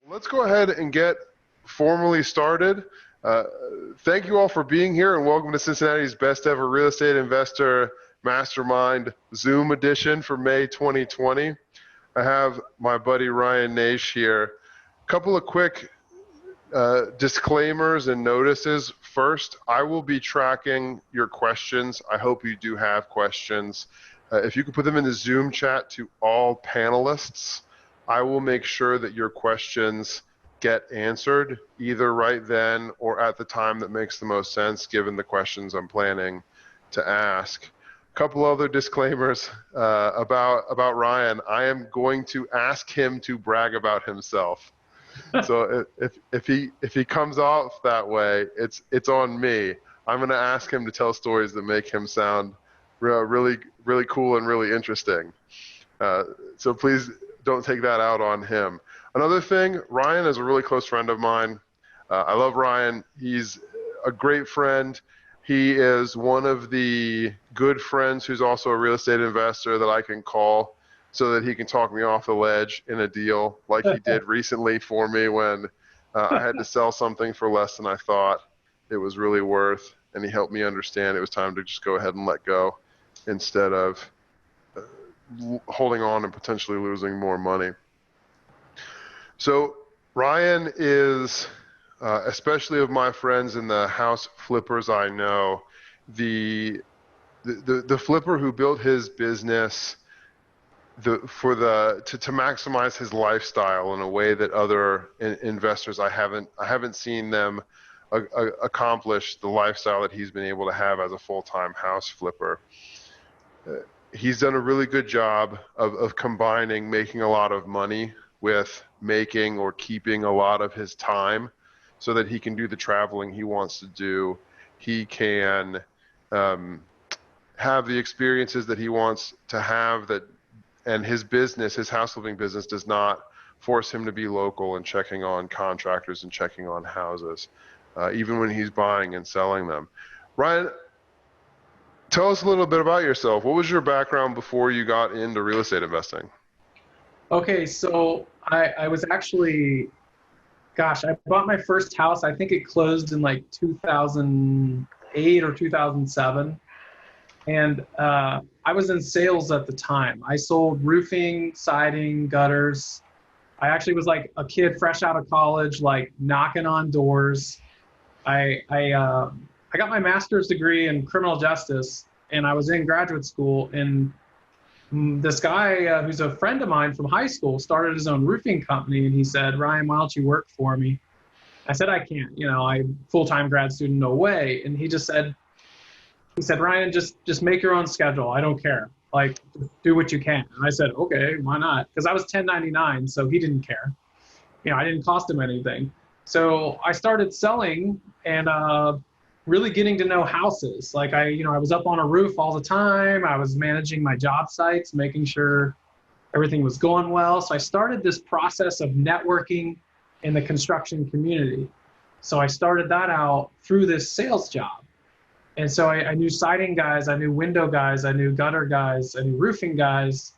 Let's go ahead and get formally started. Thank you all for being here and welcome to Cincinnati's best ever real estate investor mastermind Zoom edition for May 2020. I have my buddy Ryan Naish here. A couple of quick disclaimers and notices. First, I will be tracking your questions. I hope you do have questions. If you could put them in the Zoom chat to all panelists, I will make sure that your questions get answered either right then or at the time that makes the most sense given the questions I'm planning to ask. A couple other disclaimers about Ryan. I am going to ask him to brag about himself. So if he comes off that way, it's on me. I'm going to ask him to tell stories that make him sound really cool and really interesting. So please don't take that out on him. Another thing, Ryan is a really close friend of mine. I love Ryan. He's a great friend. He is one of the good friends who's also a real estate investor that I can call so that he can talk me off the ledge in a deal like he did recently for me when I had to sell something for less than I thought it was really worth, and he helped me understand it was time to just go ahead and let go instead of holding on and potentially losing more money. So Ryan is, especially of my friends in the house flippers I know, the flipper who built his business to maximize his lifestyle in a way that other investors I haven't seen them accomplish the lifestyle that he's been able to have as a full-time house flipper. He's done a really good job of combining making a lot of money with making or keeping a lot of his time so that he can do the traveling he wants to do. He can have the experiences that he wants to have, and his business, his house flipping business, does not force him to be local and checking on contractors and checking on houses, even when he's buying and selling them. Ryan, tell us a little bit about yourself. What was your background before you got into real estate investing? Okay, so I was actually, gosh, I bought my first house. I think it closed in like 2008 or 2007. And I was in sales at the time. I sold roofing, siding, gutters. I actually was like a kid fresh out of college, like knocking on doors. I got my master's degree in criminal justice, and I was in graduate school. And this guy who's a friend of mine from high school started his own roofing company, and he said, "Ryan, why don't you work for me?" I said, "I can't. I'm full-time grad student, no way." And he said, "Ryan, just make your own schedule. I don't care. Like, do what you can." And I said, "Okay, why not?" Because I was 1099, so he didn't care. I didn't cost him anything. So I started selling and really getting to know houses. Like I was up on a roof all the time. I was managing my job sites, making sure everything was going well. So I started this process of networking in the construction community. So I started that out through this sales job. And so I knew siding guys, I knew window guys, I knew gutter guys, I knew roofing guys.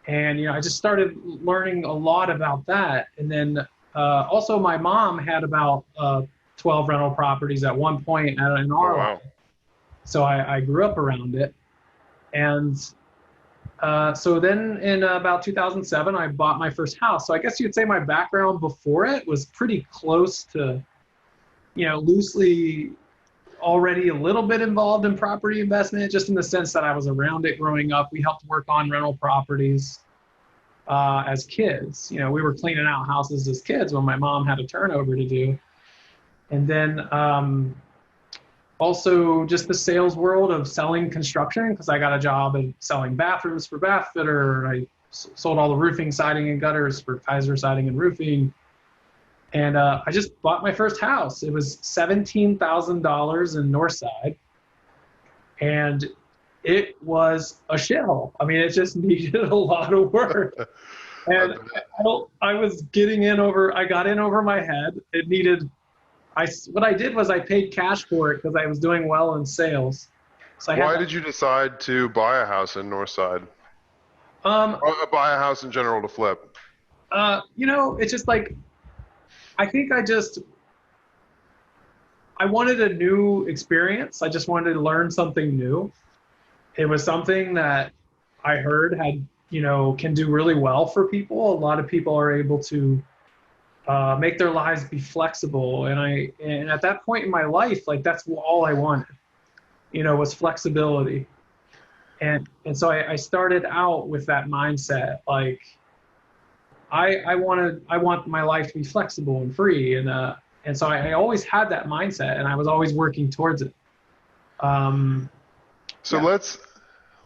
And, I just started learning a lot about that. And then also my mom had about 12 rental properties at one point in our life. So I grew up around it. And so then in about 2007, I bought my first house. So I guess you'd say my background before it was pretty close to, loosely already a little bit involved in property investment, just in the sense that I was around it growing up. We helped work on rental properties as kids. We were cleaning out houses as kids when my mom had a turnover to do. And then also just the sales world of selling construction, because I got a job of selling bathrooms for Bath Fitter. I sold all the roofing, siding, and gutters for Kaiser Siding and Roofing. And I just bought my first house. It was $17,000 in Northside. And it was a shithole. I mean, it just needed a lot of work. And I got in over my head. It needed, what I did was I paid cash for it because I was doing well in sales. So Why did you decide to buy a house in Northside? Or buy a house in general to flip? It's just like, I think I wanted a new experience. I just wanted to learn something new. It was something that I heard had, can do really well for people. A lot of people are able to make their lives be flexible. And at that point in my life, like that's all I wanted, was flexibility. And so I started out with that mindset, like I want my life to be flexible and free. And so I always had that mindset, and I was always working towards it. So Yeah. let's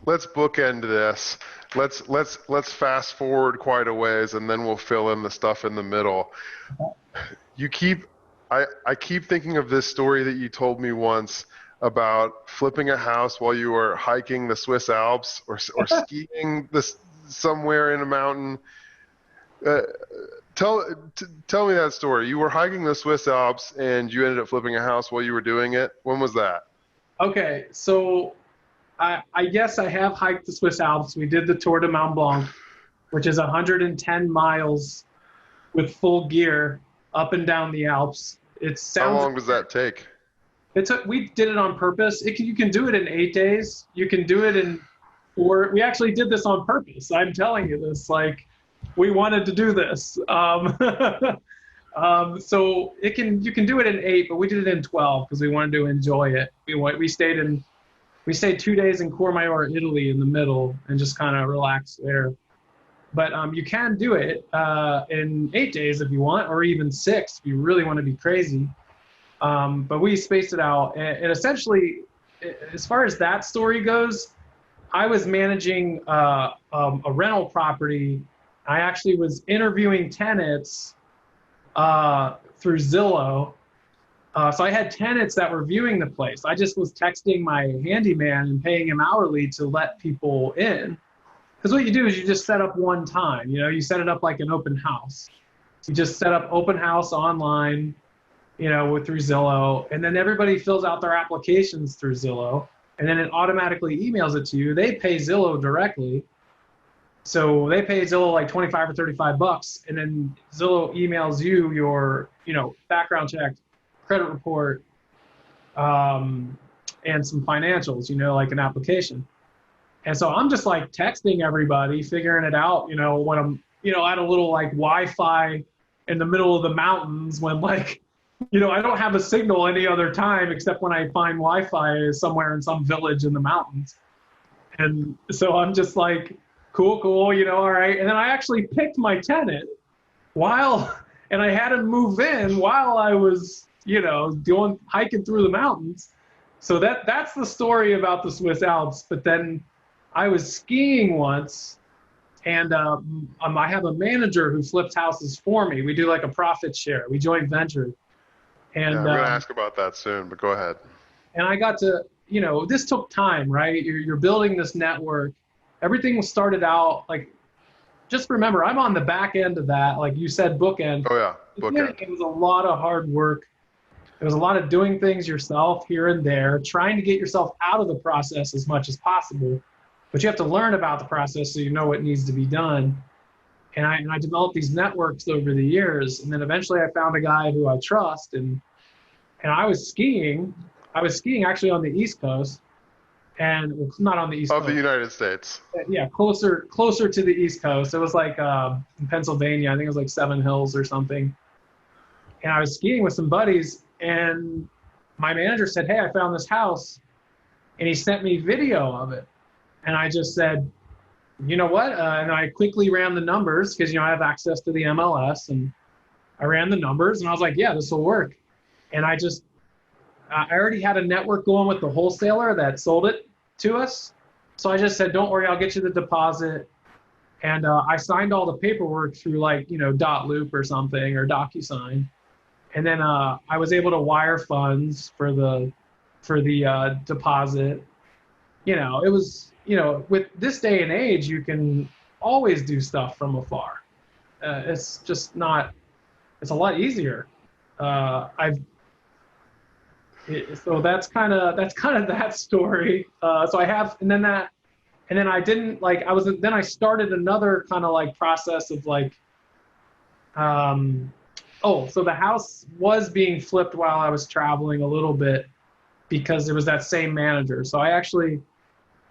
bookend this. Let's fast forward quite a ways, and then we'll fill in the stuff in the middle. I keep thinking of this story that you told me once about flipping a house while you were hiking the Swiss Alps or skiing somewhere in a mountain. Tell me that story. You were hiking the Swiss Alps and you ended up flipping a house while you were doing it. When was that? Okay, so I guess I have hiked the Swiss Alps. We did the Tour de Mont Blanc, which is 110 miles with full gear up and down the Alps. How long does that take? We did it on purpose. You can do it in 8 days. You can do it in 4. We actually did this on purpose. I'm telling you this. Like, we wanted to do this. So you can do it in 8, but we did it in 12 because we wanted to enjoy it. We stayed 2 days in Courmayeur, Italy, in the middle, and just kind of relaxed there. But you can do it in 8 days if you want, or even 6 if you really want to be crazy. But we spaced it out, and essentially, as far as that story goes, I was managing a rental property. I actually was interviewing tenants through Zillow. So I had tenants that were viewing the place. I just was texting my handyman and paying him hourly to let people in. Because what you do is you just set up one time. You set it up like an open house. You just set up open house online, through Zillow, and then everybody fills out their applications through Zillow, and then it automatically emails it to you. They pay Zillow directly. So they pay Zillow like $25 or $35, and then Zillow emails you your, background check, credit report, and some financials, like an application. And so I'm just like texting everybody, figuring it out, when I'm, at a little like Wi-Fi in the middle of the mountains when like, I don't have a signal any other time except when I find Wi-Fi somewhere in some village in the mountains. And so I'm just like, cool, all right. And then I actually picked my tenant and I had him move in while I was, hiking through the mountains. So that's the story about the Swiss Alps. But then I was skiing once, and I have a manager who flips houses for me. We do like a profit share. We joint venture. And yeah, I'm going to ask about that soon, but go ahead. And I got to, this took time, right? You're building this network. Everything was started out like, just remember, I'm on the back end of that. Like you said, bookend. Oh, yeah, bookend. It was a lot of hard work. It was a lot of doing things yourself here and there, trying to get yourself out of the process as much as possible. But you have to learn about the process so you know what needs to be done. And I developed these networks over the years. And then eventually I found a guy who I trust. And I was skiing. I was skiing actually on the East Coast. And well, not on the East Coast. Of the United States. Yeah, closer to the East Coast. It was like in Pennsylvania. I think it was like Seven Hills or something. And I was skiing with some buddies. And my manager said, hey, I found this house. And he sent me video of it. And I just said, you know what? And I quickly ran the numbers because, I have access to the MLS. And I ran the numbers. And I was like, yeah, this will work. And I already had a network going with the wholesaler that sold it to us. So I just said, don't worry, I'll get you the deposit. And I signed all the paperwork through like, .loop or something or DocuSign. And then I was able to wire funds for the deposit. It was, with this day and age, you can always do stuff from afar. It's just not, it's a lot easier. So that's kind of that story. So I have, and then I didn't like, then I started another kind of like process of like, Oh, so the house was being flipped while I was traveling a little bit because there was that same manager. So I actually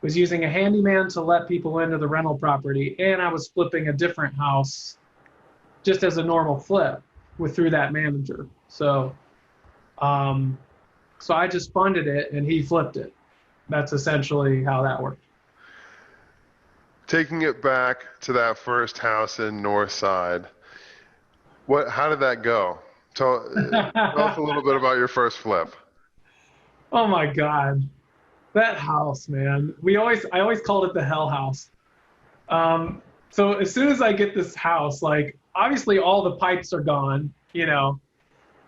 was using a handyman to let people into the rental property, and I was flipping a different house just as a normal flip through that manager. So, so I just funded it and he flipped it. That's essentially how that worked. Taking it back to that first house in Northside, how did that go? Tell us a little bit about your first flip. Oh my God. That house, man. I always called it the hell house. So as soon as I get this house, like obviously all the pipes are gone, you know,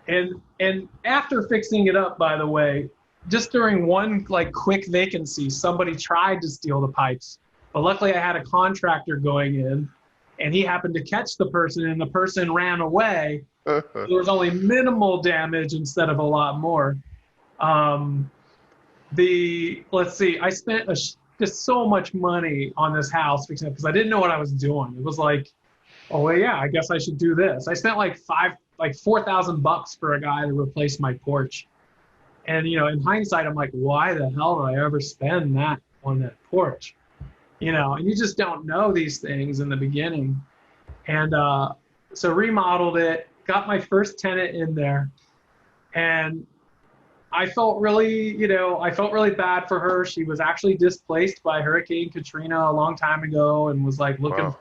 and after fixing it up, by the way, just during one like quick vacancy, somebody tried to steal the pipes, but luckily I had a contractor going in, and he happened to catch the person, and the person ran away. There was only minimal damage instead of a lot more. Let's see, I spent just so much money on this house because I didn't know what I was doing. It was like, oh well, yeah, I guess I should do this. I spent like $4,000 for a guy to replace my porch. And you know, in hindsight, I'm like, why the hell did I ever spend that on that porch? You know, and you just don't know these things in the beginning. And so remodeled it, got my first tenant in there, and I felt really bad for her. She was actually displaced by Hurricane Katrina a long time ago and was like looking, Wow.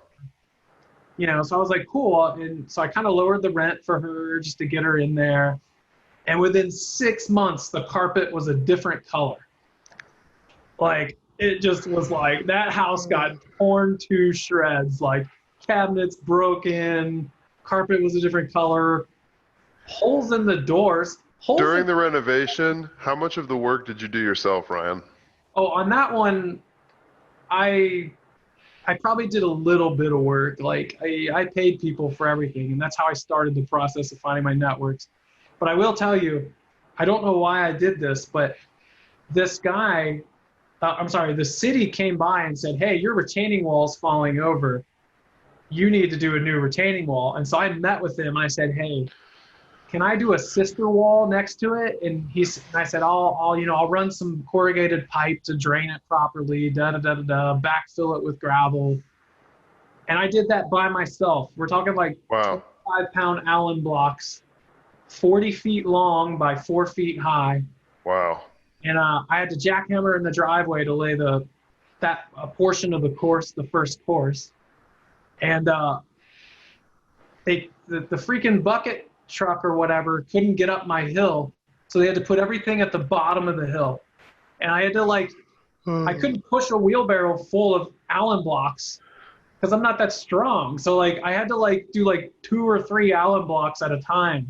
you know, so I was like, cool. And so I kind of lowered the rent for her just to get her in there. And within 6 months, the carpet was a different color. Like, it just was like, that house got torn to shreds, like cabinets broken, carpet was a different color, holes in the doors. During the renovation, how much of the work did you do yourself, Ryan? Oh, on that one, I probably did a little bit of work. Like I paid people for everything, and that's how I started the process of finding my networks. But I will tell you, I don't know why I did this, but this guy, the city came by and said, hey, your retaining wall's falling over. You need to do a new retaining wall. And so I met with him and I said, hey, can I do a sister wall next to it? And I said, I'll run some corrugated pipe to drain it properly, backfill it with gravel. And I did that by myself. We're talking like Wow. 25-pound Allen blocks, 40 feet long by 4 feet high. Wow. And I had to jackhammer in the driveway to lay a portion of the course, the first course. And the freaking bucket truck or whatever couldn't get up my hill, so they had to put everything at the bottom of the hill. And I had to I couldn't push a wheelbarrow full of Allen blocks because I'm not that strong. So I had to do 2 or 3 Allen blocks at a time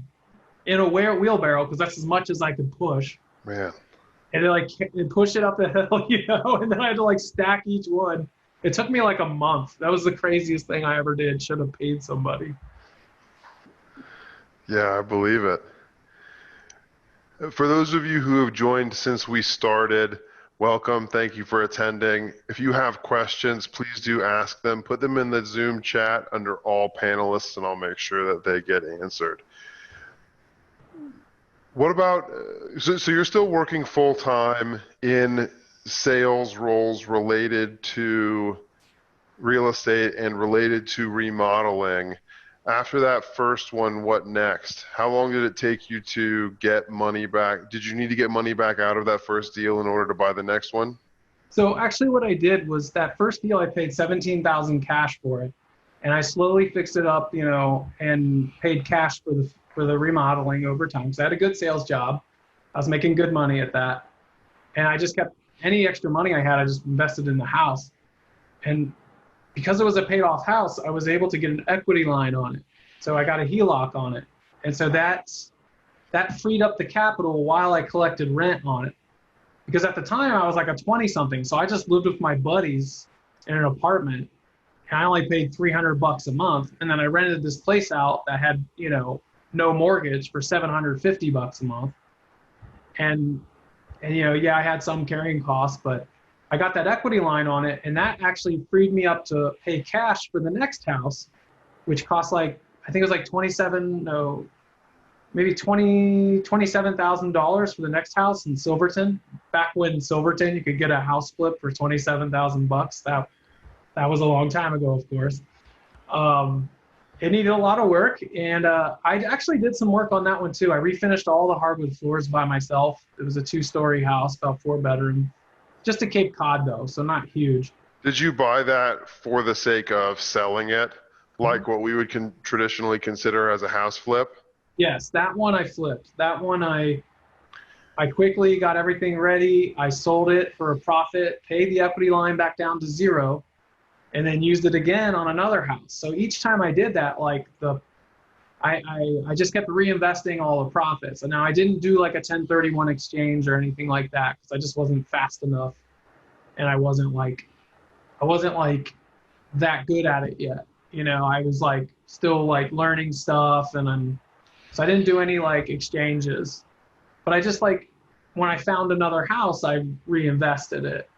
in a wheelbarrow because that's as much as I could push. Man. And then push it up the hill, you know, and then I had to stack each one. It took me like a month. That was the craziest thing I ever did. Should have paid somebody. Yeah, I believe it. For those of you who have joined since we started, welcome. Thank you for attending. If you have questions, please do ask them. Put them in the Zoom chat under all panelists, and I'll make sure that they get answered. What about, so you're still working full-time in sales roles related to real estate and related to remodeling. After that first one, what next? How long did it take you to get money back? Did you need to get money back out of that first deal in order to buy the next one? So actually what I did was that first deal, I paid $17,000 cash for it. And I slowly fixed it up, you know, and paid cash for the remodeling over time. So I had a good sales job. I was making good money at that. And I just kept any extra money I had, I just invested in the house. And because it was a paid off house, I was able to get an equity line on it. So I got a HELOC on it. And so that freed up the capital while I collected rent on it. Because at the time I was like a 20-something. So I just lived with my buddies in an apartment. And I only paid $300 a month. And then I rented this place out that had, you know, no mortgage for $750 a month. And you know, yeah, I had some carrying costs, but I got that equity line on it, and that actually freed me up to pay cash for the next house, which cost I think it was like maybe $27,000 for the next house in Silverton. Back when Silverton, you could get a house flip for $27,000. That was a long time ago, of course. It needed a lot of work, and I actually did some work on that one too. I refinished all the hardwood floors by myself. It was a 2-story house, about 4 bedroom, just a Cape Cod though, so not huge. Did you buy that for the sake of selling it, like what we would traditionally consider as a house flip? Yes, that one I flipped. That one I quickly got everything ready. I sold it for a profit, paid the equity line back down to 0, and then used it again on another house. So each time I did that, like I just kept reinvesting all the profits. And now I didn't do like a 1031 exchange or anything like that because I just wasn't fast enough, and I wasn't like that good at it yet. You know, I was like still like learning stuff, and so I didn't do any like exchanges. But I just like when I found another house, I reinvested it.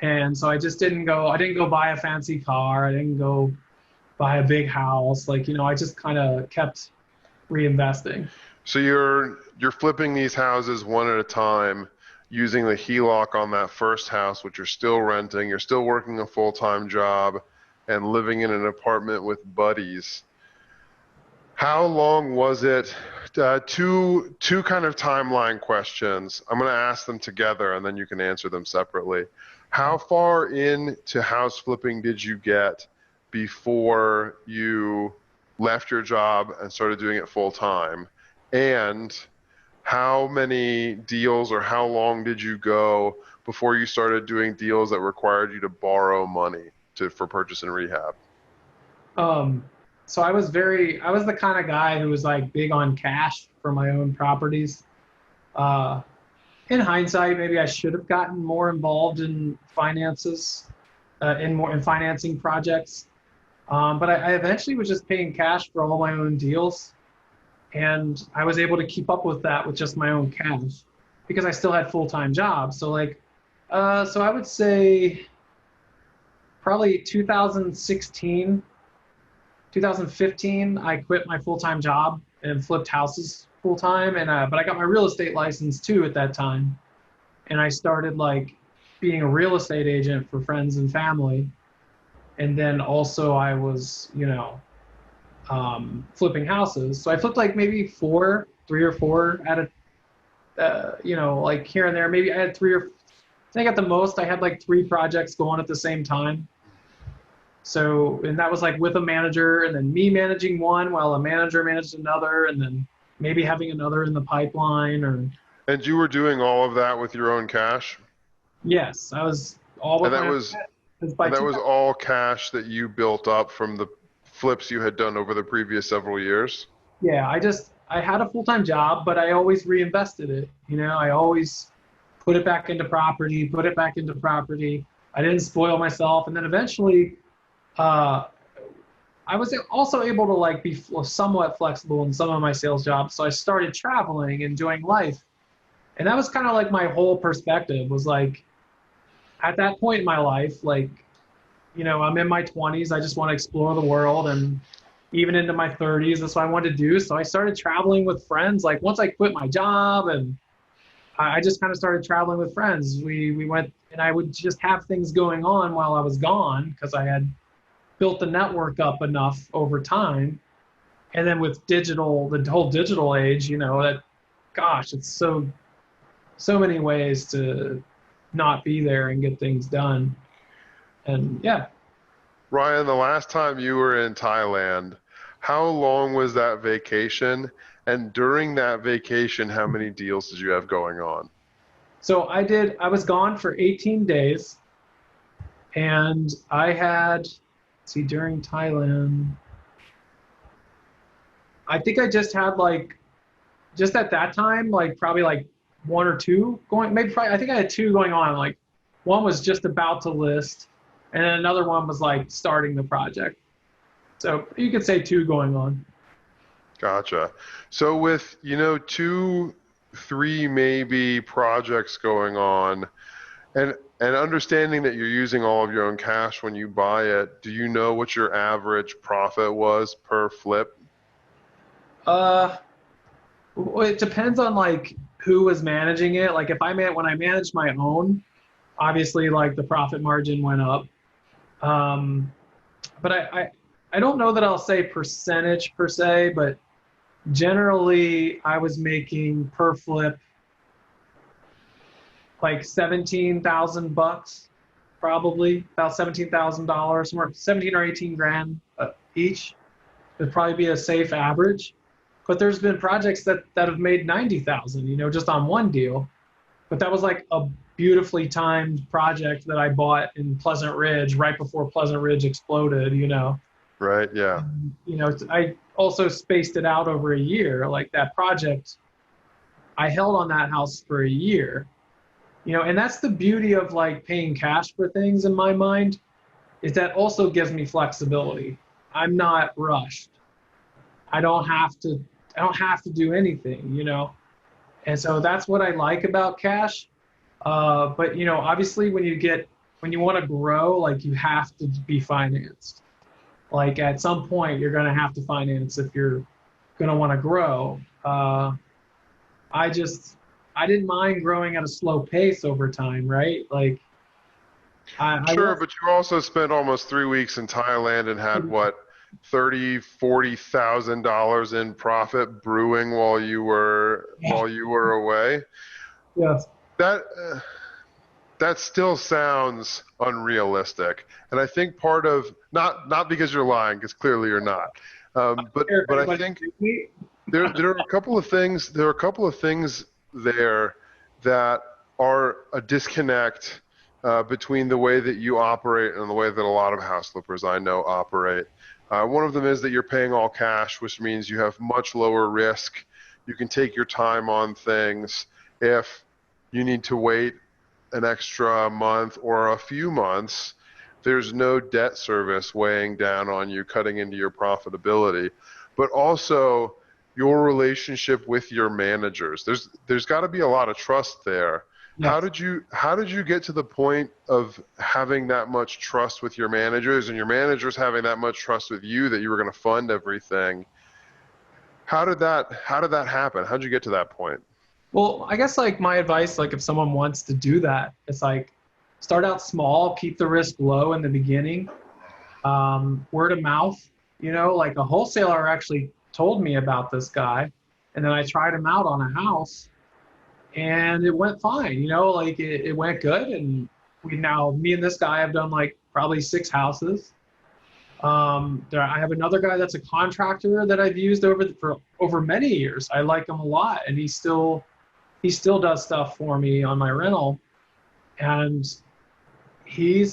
And so I didn't go buy a fancy car. I didn't go buy a big house. Like, you know, I just kind of kept reinvesting. So you're flipping these houses one at a time using the HELOC on that first house, which you're still renting. You're still working a full-time job and living in an apartment with buddies. How long was it? Two kind of timeline questions. I'm going to ask them together, and then you can answer them separately. How far into house flipping did you get before you left your job and started doing it full time? And how many deals or how long did you go before you started doing deals that required you to borrow money for purchase and rehab? So I was the kind of guy who was like big on cash for my own properties. In hindsight, maybe I should have gotten more involved in finances, in financing projects. But I eventually was just paying cash for all my own deals, and I was able to keep up with that with just my own cash because I still had full-time jobs. So so I would say probably 2016, 2015, I quit my full-time job and flipped houses full-time, but I got my real estate license too at that time, and I started like being a real estate agent for friends and family, and then also I was, you know, flipping houses. So I flipped like maybe 3 or 4 at a, you know, like here and there. Maybe I had 3 or I think at the most I had like 3 projects going at the same time. So, and that was like with a manager, and then me managing one while a manager managed another, and then maybe having another in the pipeline. And you were doing all of that with your own cash? Yes, I was all with and that my was own and that was all cash that you built up from the flips you had done over the previous several years? Yeah, I had a full-time job, but I always reinvested it. You know, I always put it back into property. I didn't spoil myself, and then eventually I was also able to like be somewhat flexible in some of my sales jobs. So I started traveling, enjoying life. And that was kind of like my whole perspective was like, at that point in my life, like, you know, I'm in my 20s. I just want to explore the world, and even into my 30s, that's what I wanted to do. So I started traveling with friends. Like once I quit my job, and I just kind of started traveling with friends. We went, and I would just have things going on while I was gone because I had built the network up enough over time. And then with digital, the whole digital age, you know, that, gosh, it's so many ways to not be there and get things done. And yeah. Ryan, the last time you were in Thailand, how long was that vacation? And during that vacation, how many deals did you have going on? So I was gone for 18 days, and I had, during Thailand, I think I just had like, just at that time, like probably like 1 or 2 going, I think I had 2 going on. Like one was just about to list, and then another one was like starting the project. So you could say 2 going on. Gotcha. So with, you know, 2, 3 maybe projects going on, and understanding that you're using all of your own cash when you buy it, do you know what your average profit was per flip? Well, it depends on like who was managing it. Like if when I managed my own, obviously like the profit margin went up. Um, but I don't know that I'll say percentage per se, but generally I was making per flip like 17,000 bucks, probably about $17,000, somewhere 17 or 18 grand each would probably be a safe average. But there's been projects that have made 90,000, just on one deal. But that was like a beautifully timed project that I bought in Pleasant Ridge right before Pleasant Ridge exploded. Right. Yeah. I also spaced it out over a year. Like that project, I held on that house for a year. And that's the beauty of like paying cash for things in my mind, is that also gives me flexibility. I'm not rushed. I don't have to do anything. And so that's what I like about cash. But obviously when you want to grow, like you have to be financed. Like at some point you're going to have to finance if you're going to want to grow. I didn't mind growing at a slow pace over time, right? Like I Sure, was but you also spent almost 3 weeks in Thailand and had what, 30, $40,000 in profit brewing while you were away. yes. That that still sounds unrealistic, and I think part of not because you're lying, because clearly you're not, but I think there are a couple of things. There are a couple of things there that are a disconnect between the way that you operate and the way that a lot of house flippers I know operate. One of them is that you're paying all cash, which means you have much lower risk. You can take your time on things. If you need to wait an extra month or a few months, there's no debt service weighing down on you, cutting into your profitability. But also your relationship with your managers. There's got to be a lot of trust there. Yes. How did you get to the point of having that much trust with your managers and your managers having that much trust with you that you were going to fund everything? How did that happen? How did you get to that point? Well, I guess like my advice, like if someone wants to do that, it's like start out small, keep the risk low in the beginning. Word of mouth, like a wholesaler actually told me about this guy, and then I tried him out on a house, and it went fine. Like it went good, and me and this guy have done like probably 6 houses. I have another guy that's a contractor that I've used for over many years. I like him a lot, and he still does stuff for me on my rental, and he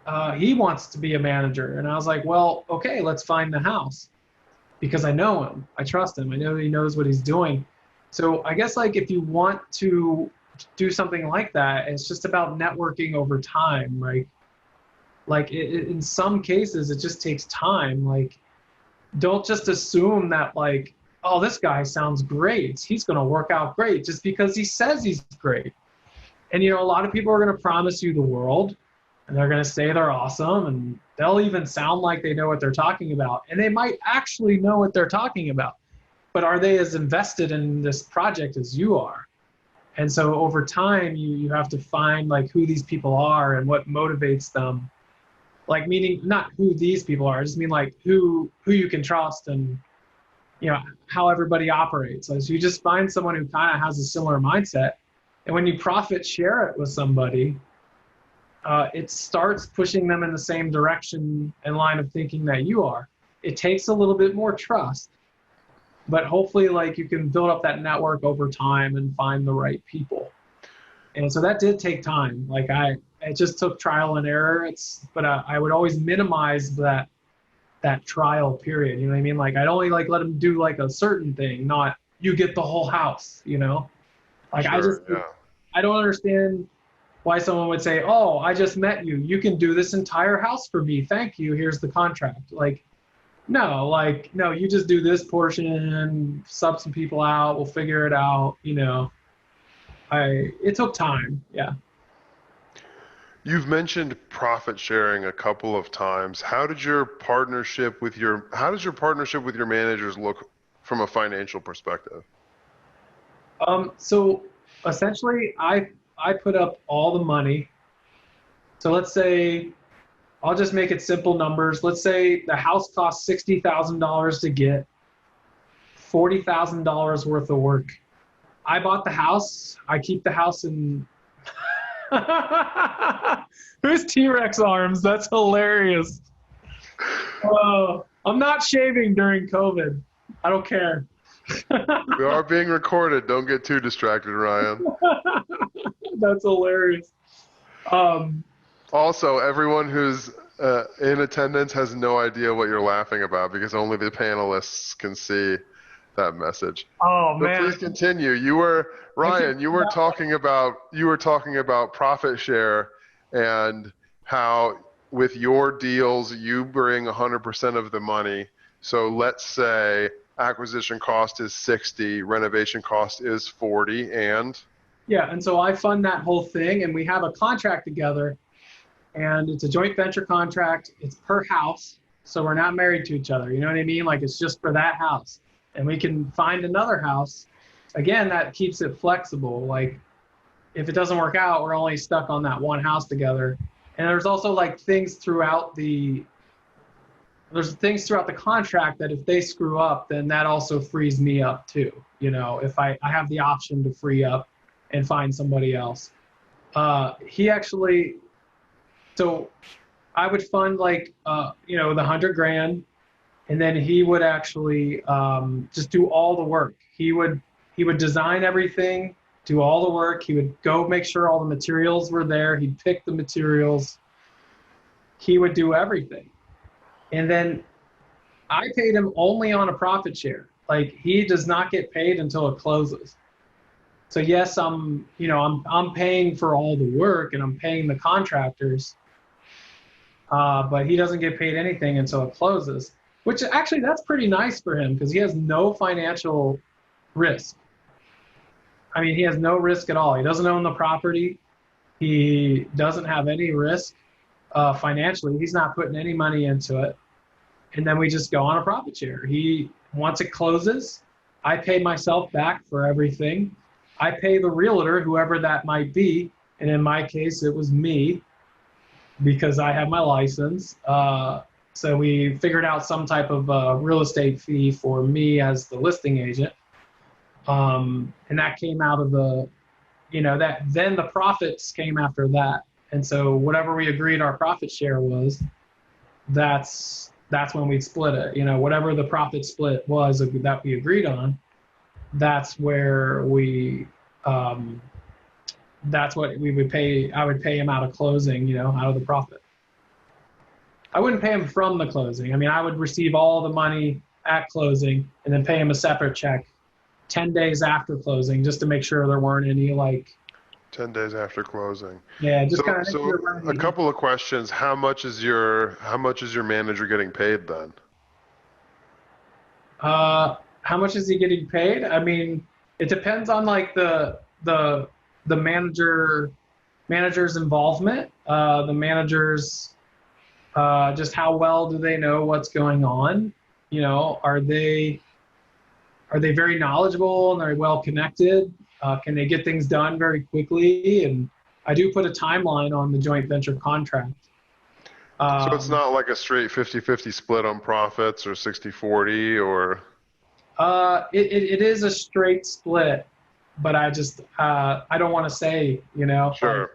wants to be a manager. And I was like, well, okay, let's find the house, because I know him, I trust him, I know he knows what he's doing. So I guess like if you want to do something like that, it's just about networking over time, right? Like in some cases it just takes time. Like don't just assume that like, oh, this guy sounds great, he's going to work out great just because he says he's great. And a lot of people are going to promise you the world, and they're going to say they're awesome, and they'll even sound like they know what they're talking about, and they might actually know what they're talking about, but are they as invested in this project as you are? And so over time you have to find like who these people are and what motivates them. Like meaning not who these people are, I just mean like who you can trust, and how everybody operates. So you just find someone who kind of has a similar mindset, and when you profit share it with somebody, it starts pushing them in the same direction and line of thinking that you are. It takes a little bit more trust, but hopefully like you can build up that network over time and find the right people. And so that did take time. Like it just took trial and error. But I would always minimize that trial period. You know what I mean? Like I'd only like let them do like a certain thing, not you get the whole house. Like Sure, yeah. I don't understand why someone would say, oh, I just met you, you can do this entire house for me, thank you, here's the contract. Like no, you just do this portion, sub some people out, we'll figure it out. It took time. Yeah. You've mentioned profit sharing a couple of times. How does your partnership with your managers look from a financial perspective? So essentially, I put up all the money. So let's say I'll just make it simple numbers. Let's say the house costs $60,000 to get, $40,000 worth of work. I bought the house. I keep the house in. Who's T-Rex arms? That's hilarious. I'm not shaving during COVID. I don't care. We are being recorded. Don't get too distracted, Ryan. That's hilarious. Also, everyone who's in attendance has no idea what you're laughing about because only the panelists can see that message. Oh So man! please continue. You were Ryan. You were talking about profit share and how with your deals you bring 100% of the money. So let's say acquisition cost is 60, renovation cost is 40, and Yeah, and so I fund that whole thing, and we have a contract together, and it's a joint venture contract. It's per house, so we're not married to each other. You know what I mean? Like it's just for that house, and we can find another house. Again, that keeps it flexible. Like if it doesn't work out, we're only stuck on that one house together. And there's also like things throughout the contract that if they screw up, then that also frees me up too. You know, if I have the option to free up and find somebody else. He actually, so I would fund like, the 100 grand, and then he would actually just do all the work. He would design everything, do all the work. He would go make sure all the materials were there. He'd pick the materials. He would do everything. And then I paid him only on a profit share. Like he does not get paid until it closes. So yes, I'm paying for all the work and I'm paying the contractors, but he doesn't get paid anything until it closes. Which actually that's pretty nice for him because he has no financial risk. I mean, he has no risk at all. He doesn't own the property. He doesn't have any risk financially. He's not putting any money into it. And then we just go on a profit share. Once it closes, I pay myself back for everything. I pay the realtor, whoever that might be. And in my case, it was me because I have my license. So we figured out some type of real estate fee for me as the listing agent. And that came out of then the profits came after that. And so whatever we agreed our profit share was, that's when we split it. You know, whatever the profit split was that we agreed on, that's where that's what we would pay. I would pay him out of closing, out of the profit. I wouldn't pay him from the closing. I mean, I would receive all the money at closing and then pay him a separate check 10 days after closing just to make sure there weren't any 10 days after closing. Yeah, just so a couple of questions. How much is your manager getting paid then? How much is he getting paid? I mean, it depends on the manager's involvement. The managers, just how well do they know what's going on? Are they very knowledgeable and are well connected? Can they get things done very quickly? And I do put a timeline on the joint venture contract. So it's not like a straight 50-50 split on profits or 60-40 or? It is a straight split, but I just, I don't want to say, Sure.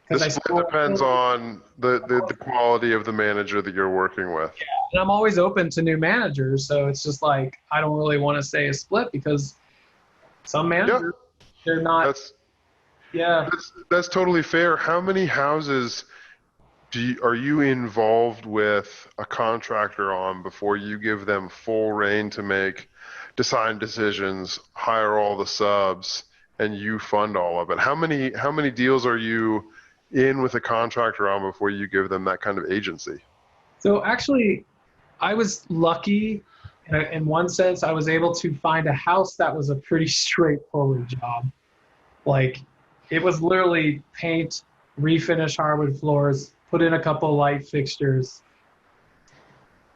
The split depends on the quality of the manager that you're working with. Yeah, and I'm always open to new managers, so it's just I don't really want to say a split because some managers, they're not. That's totally fair. How many houses are you involved with a contractor on before you give them full reign to design decisions, hire all the subs, and you fund all of it? How many deals are you in with a contractor on before you give them that kind of agency? So actually, I was lucky in one sense. I was able to find a house that was a pretty straightforward job. It was literally paint, refinish hardwood floors, put in a couple light fixtures,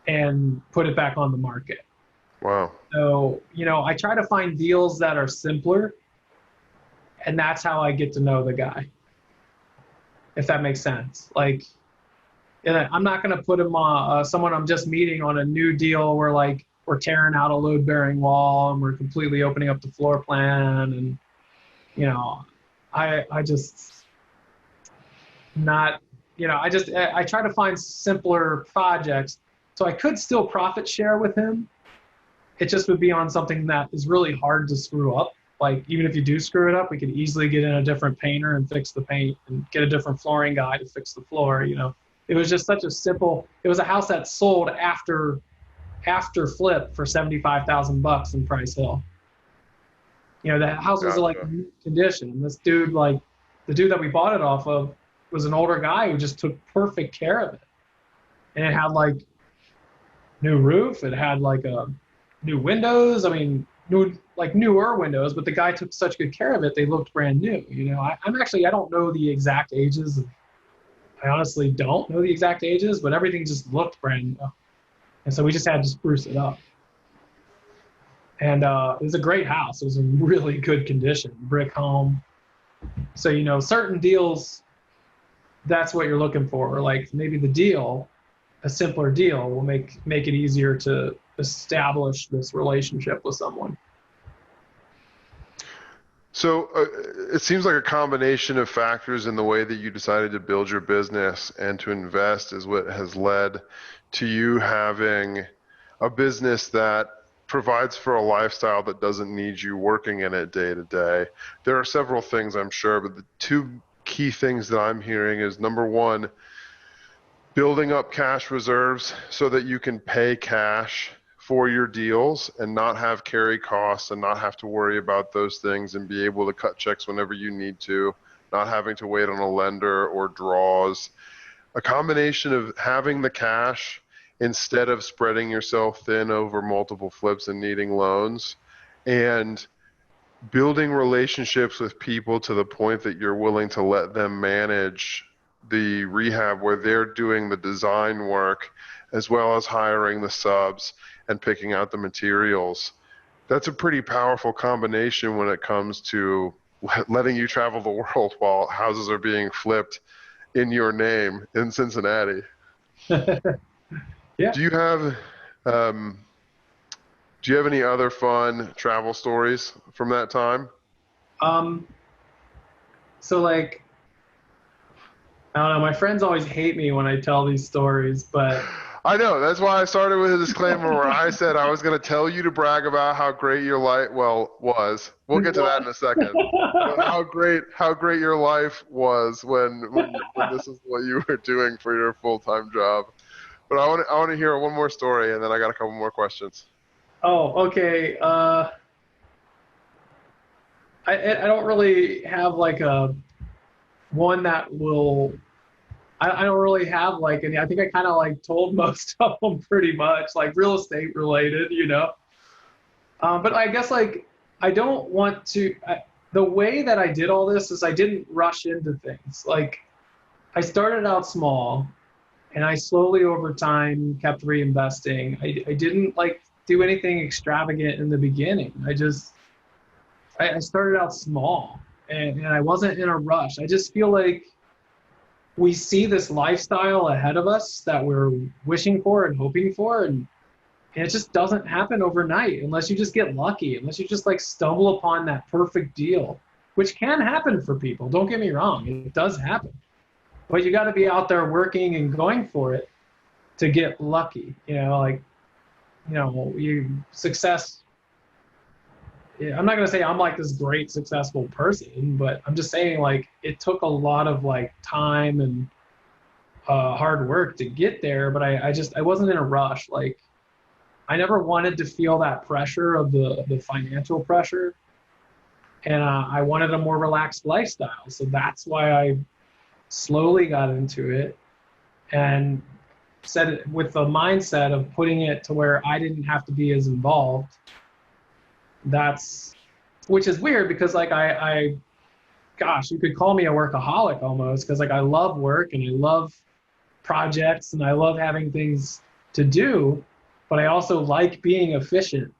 and put it back on the market. Wow. So, I try to find deals that are simpler. And that's how I get to know the guy, if that makes sense. Like, and I'm not going to put him on someone I'm just meeting on a new deal where like we're tearing out a load bearing wall and we're completely opening up the floor plan. And, you know, I just not, you know, I try to find simpler projects so I could still profit share with him. It just would be on something that is really hard to screw up. Like, even if you do screw it up, we could easily get in a different painter and fix the paint and get a different flooring guy to fix the floor, you know. It was just such a simple, it was a house that sold after flip for $75,000 in Price Hill. You know, the house was like in condition. And this dude, like, the dude that we bought it off of was an older guy who just took perfect care of it. And it had like new roof, it had like new windows. I mean, newer windows, but the guy took such good care of it, they looked brand new. You know, I don't know the exact ages. I honestly don't know the exact ages, but everything just looked brand new. And so we just had to spruce it up. And it was a great house. It was in really good condition, brick home. So, you know, certain deals, that's what you're looking for. Or like maybe the deal, a simpler deal will make it easier to establish this relationship with someone. So it seems like a combination of factors in the way that you decided to build your business and to invest is what has led to you having a business that provides for a lifestyle that doesn't need you working in it day to day. There are several things, I'm sure, but the two key things that I'm hearing is, number one, building up cash reserves so that you can pay cash for your deals and not have carry costs and not have to worry about those things and be able to cut checks whenever you need to, not having to wait on a lender or draws. A combination of having the cash instead of spreading yourself thin over multiple flips and needing loans, and building relationships with people to the point that you're willing to let them manage the rehab where they're doing the design work as well as hiring the subs and picking out the materials. That's a pretty powerful combination when it comes to letting you travel the world while houses are being flipped in your name in Cincinnati. Yeah. Do you have any other fun travel stories from that time? So like, I don't know, my friends always hate me when I tell these stories, but I know. That's why I started with a disclaimer where I said I was going to tell you to brag about how great your life was. We'll get to that in a second. But how great your life was when this is what you were doing for your full-time job. But I want to hear one more story, and then I got a couple more questions. Oh, okay. I don't really have like a one that will. I don't really have like any. I think I kind of like told most of them pretty much, like real estate related, you know. But I guess like I don't want to. The way that I did all this is I didn't rush into things. Like I started out small, and I slowly over time kept reinvesting. I didn't like do anything extravagant in the beginning. I started out small, and I wasn't in a rush. I just feel like we see this lifestyle ahead of us that we're wishing for and hoping for, and it just doesn't happen overnight unless you just get lucky, unless you just like stumble upon that perfect deal, which can happen for people. Don't get me wrong, it does happen. But you got to be out there working and going for it to get lucky. You know, like, you know, success. I'm not going to say I'm like this great successful person, but I'm just saying like it took a lot of like time and hard work to get there. But I wasn't in a rush. Like I never wanted to feel that pressure of the financial pressure. And I wanted a more relaxed lifestyle. So that's why I slowly got into it and said it with the mindset of putting it to where I didn't have to be as involved. Which is weird because like gosh, you could call me a workaholic almost, because like I love work and I love projects and I love having things to do, but I also like being efficient.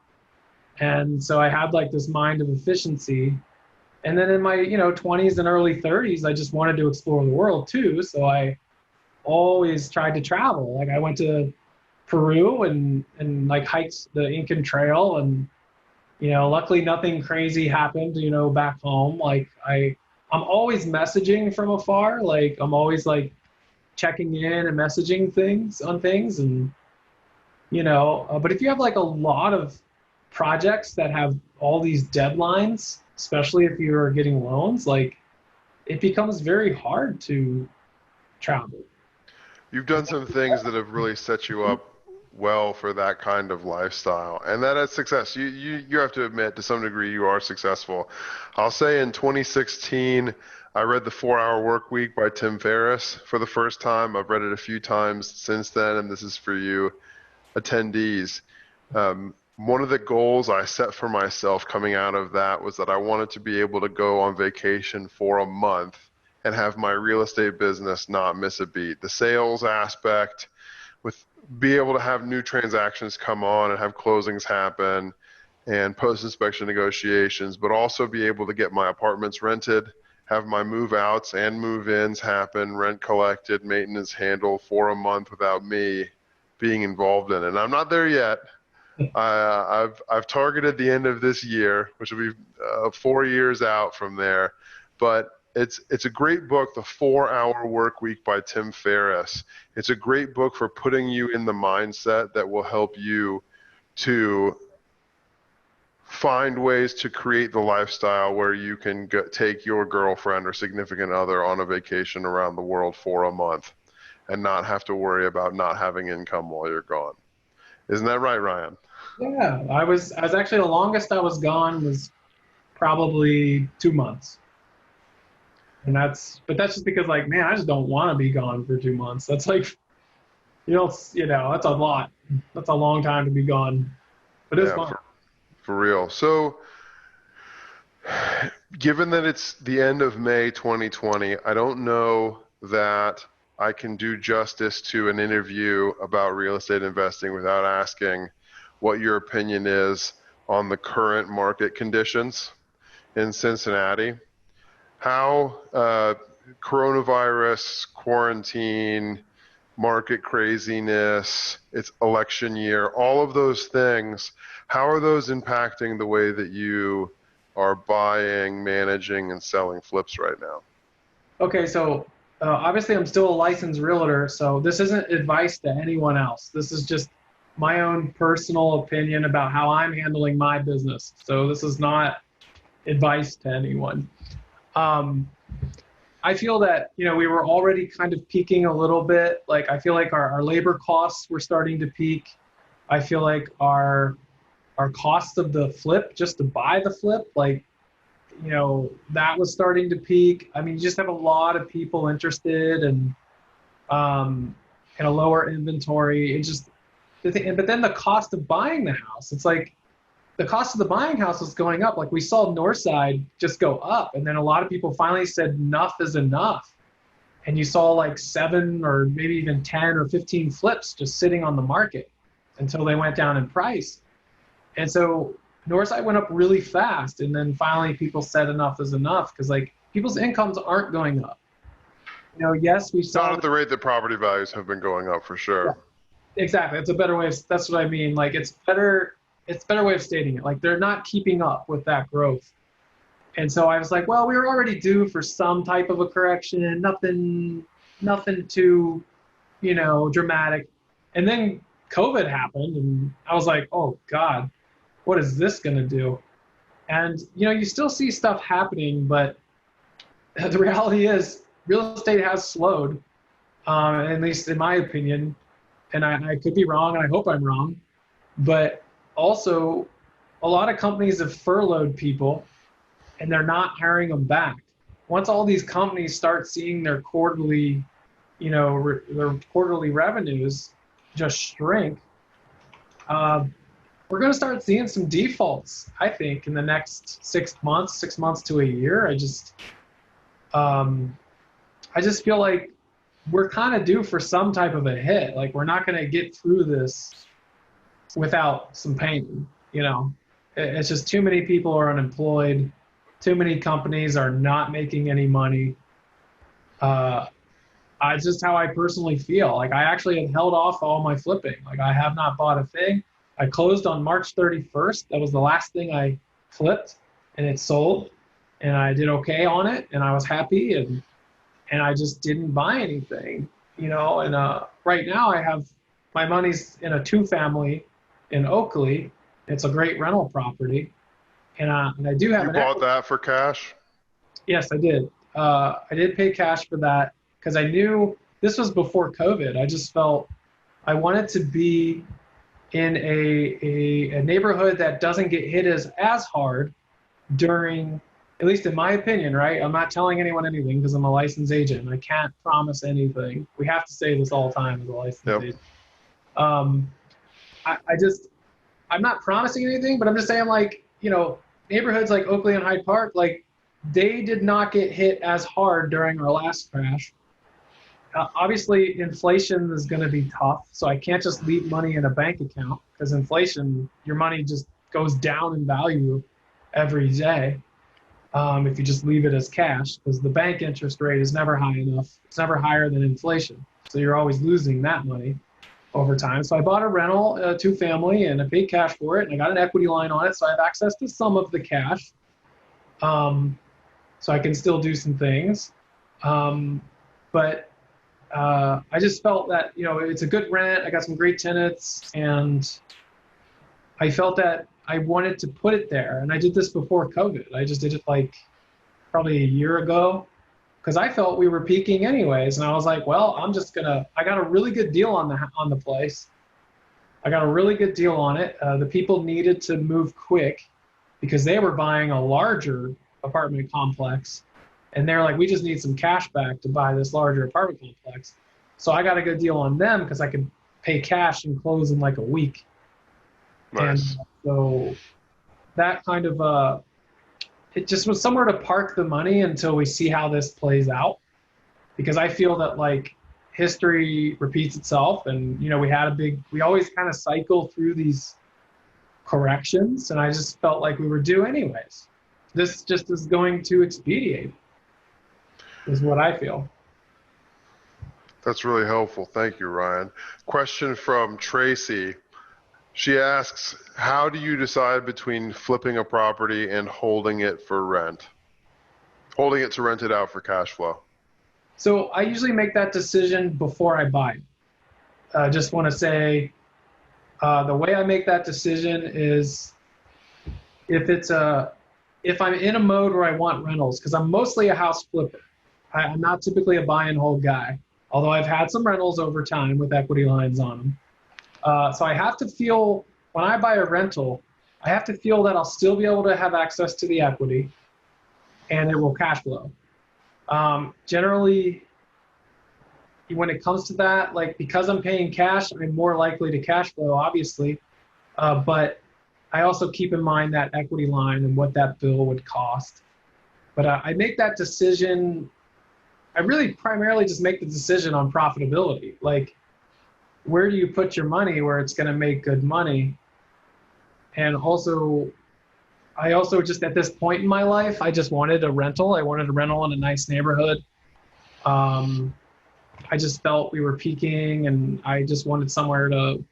And so I had like this mind of efficiency, And then in my, 20s and early 30s, I just wanted to explore the world too. So I always tried to travel. Like I went to Peru and like hiked the Incan Trail, and luckily nothing crazy happened, back home. Like I'm always messaging from afar. Like I'm always like checking in and messaging things on things, and but if you have like a lot of projects that have all these deadlines, especially if you're getting loans, like it becomes very hard to travel. You've done some things that have really set you up well for that kind of lifestyle, and that is success. You have to admit, to some degree, you are successful. I'll say in 2016, I read The 4-Hour Workweek by Tim Ferriss for the first time. I've read it a few times since then, and this is for you attendees. One of the goals I set for myself coming out of that was that I wanted to be able to go on vacation for a month and have my real estate business not miss a beat. The sales aspect, with be able to have new transactions come on and have closings happen and post-inspection negotiations, but also be able to get my apartments rented, have my move-outs and move-ins happen, rent collected, maintenance handled for a month without me being involved in it. And I'm not there yet. I've targeted the end of this year, which will be 4 years out from there. But it's a great book, The 4-Hour Workweek by Tim Ferriss. It's a great book for putting you in the mindset that will help you to find ways to create the lifestyle where you can take your girlfriend or significant other on a vacation around the world for a month and not have to worry about not having income while you're gone. Isn't that right, Ryan? Yeah, I was actually, the longest I was gone was probably 2 months. And that's just because, like, man, I just don't want to be gone for 2 months. That's like, that's a lot. That's a long time to be gone. But it's fun. For real. So given that it's the end of May 2020, I don't know that I can do justice to an interview about real estate investing without asking what your opinion is on the current market conditions in Cincinnati. How coronavirus, quarantine, market craziness, it's election year, all of those things, how are those impacting the way that you are buying, managing, and selling flips right now? Okay, so obviously I'm still a licensed realtor, so this isn't advice to anyone else. This is just my own personal opinion about how I'm handling my business. So this is not advice to anyone. I feel that, we were already kind of peaking a little bit. Like, I feel like our labor costs were starting to peak. I feel like our cost of the flip, just to buy the flip, like, that was starting to peak. I mean, you just have a lot of people interested and a lower inventory. But then the cost of buying the house, it's like the cost of the buying house was going up. Like, we saw Northside just go up, and then a lot of people finally said enough is enough. And you saw like 7 or maybe even 10 or 15 flips just sitting on the market until they went down in price. And so Northside went up really fast, and then finally people said enough is enough, because like people's incomes aren't going up. Yes, we saw not at the rate that property values have been going up, for sure. Yeah, exactly. It's a better way. That's what I mean. Like, it's a better way of stating it. Like, they're not keeping up with that growth. And so I was like, well, we were already due for some type of a correction. Nothing too, dramatic. And then COVID happened, and I was like, oh God, what is this going to do? And, you still see stuff happening, but the reality is real estate has slowed, at least in my opinion. And I could be wrong, and I hope I'm wrong. But also, a lot of companies have furloughed people, and they're not hiring them back. Once all these companies start seeing their quarterly, their quarterly revenues just shrink, we're going to start seeing some defaults, I think, in the next 6 months to a year. I just feel like we're kind of due for some type of a hit. Like, we're not going to get through this without some pain. It's just too many people are unemployed. Too many companies are not making any money. It's just how I personally feel. Like, I actually have held off all my flipping. Like, I have not bought a thing. I closed on March 31st. That was the last thing I flipped, and it sold, and I did okay on it, and I was happy, and I just didn't buy anything, you know. And right now I have my money's in a 2-family in Oakley. It's a great rental property, and I do have You bought that for cash? Yes, I did. I did pay cash for that because I knew this was before COVID. I just felt I wanted to be in a neighborhood that doesn't get hit as hard during, at least in my opinion, right? I'm not telling anyone anything because I'm a licensed agent. I can't promise anything. We have to say this all the time as a licensed agent. I'm not promising anything, but I'm just saying, like, you know, neighborhoods like Oakley and Hyde Park, like, they did not get hit as hard during our last crash. Obviously, inflation is going to be tough, so I can't just leave money in a bank account because inflation, your money just goes down in value every day if you just leave it as cash, because the bank interest rate is never high enough. It's never higher than inflation, so you're always losing that money over time. So I bought a rental, 2-family, and I paid cash for it, and I got an equity line on it, so I have access to some of the cash, so I can still do some things. But I just felt that, you know, it's a good rent. I got some great tenants, and I felt that I wanted to put it there. And I did this before COVID. I just did it like probably a year ago because I felt we were peaking anyways. And I was like, well, I got a really good deal on the place. I got a really good deal on it. The people needed to move quick because they were buying a larger apartment complex. And they're like, we just need some cash back to buy this larger apartment complex. So I got a good deal on them because I could pay cash and close in like a week. Nice. And so that kind of, it just was somewhere to park the money until we see how this plays out. Because I feel that, like, history repeats itself. And, you know, we always kind of cycle through these corrections. And I just felt like we were due anyways. This just is going to expedite, is what I feel. That's really helpful. Thank you, Ryan. Question from Tracy. She asks, how do you decide between flipping a property and holding it for rent? Holding it to rent it out for cash flow. So I usually make that decision before I buy. I just want to say the way I make that decision is if I'm in a mode where I want rentals, because I'm mostly a house flipper. I'm not typically a buy and hold guy, although I've had some rentals over time with equity lines on them. So I have to feel, when I buy a rental, I have to feel that I'll still be able to have access to the equity and it will cash flow. Generally, when it comes to that, like, because I'm paying cash, I'm more likely to cash flow, obviously. But I also keep in mind that equity line and what that bill would cost. But I make that decision, I really primarily just make the decision on profitability. Like, where do you put your money where it's going to make good money? And also, I also just, at this point in my life, I just wanted a rental. I wanted a rental in a nice neighborhood. I just felt we were peaking, and I just wanted somewhere to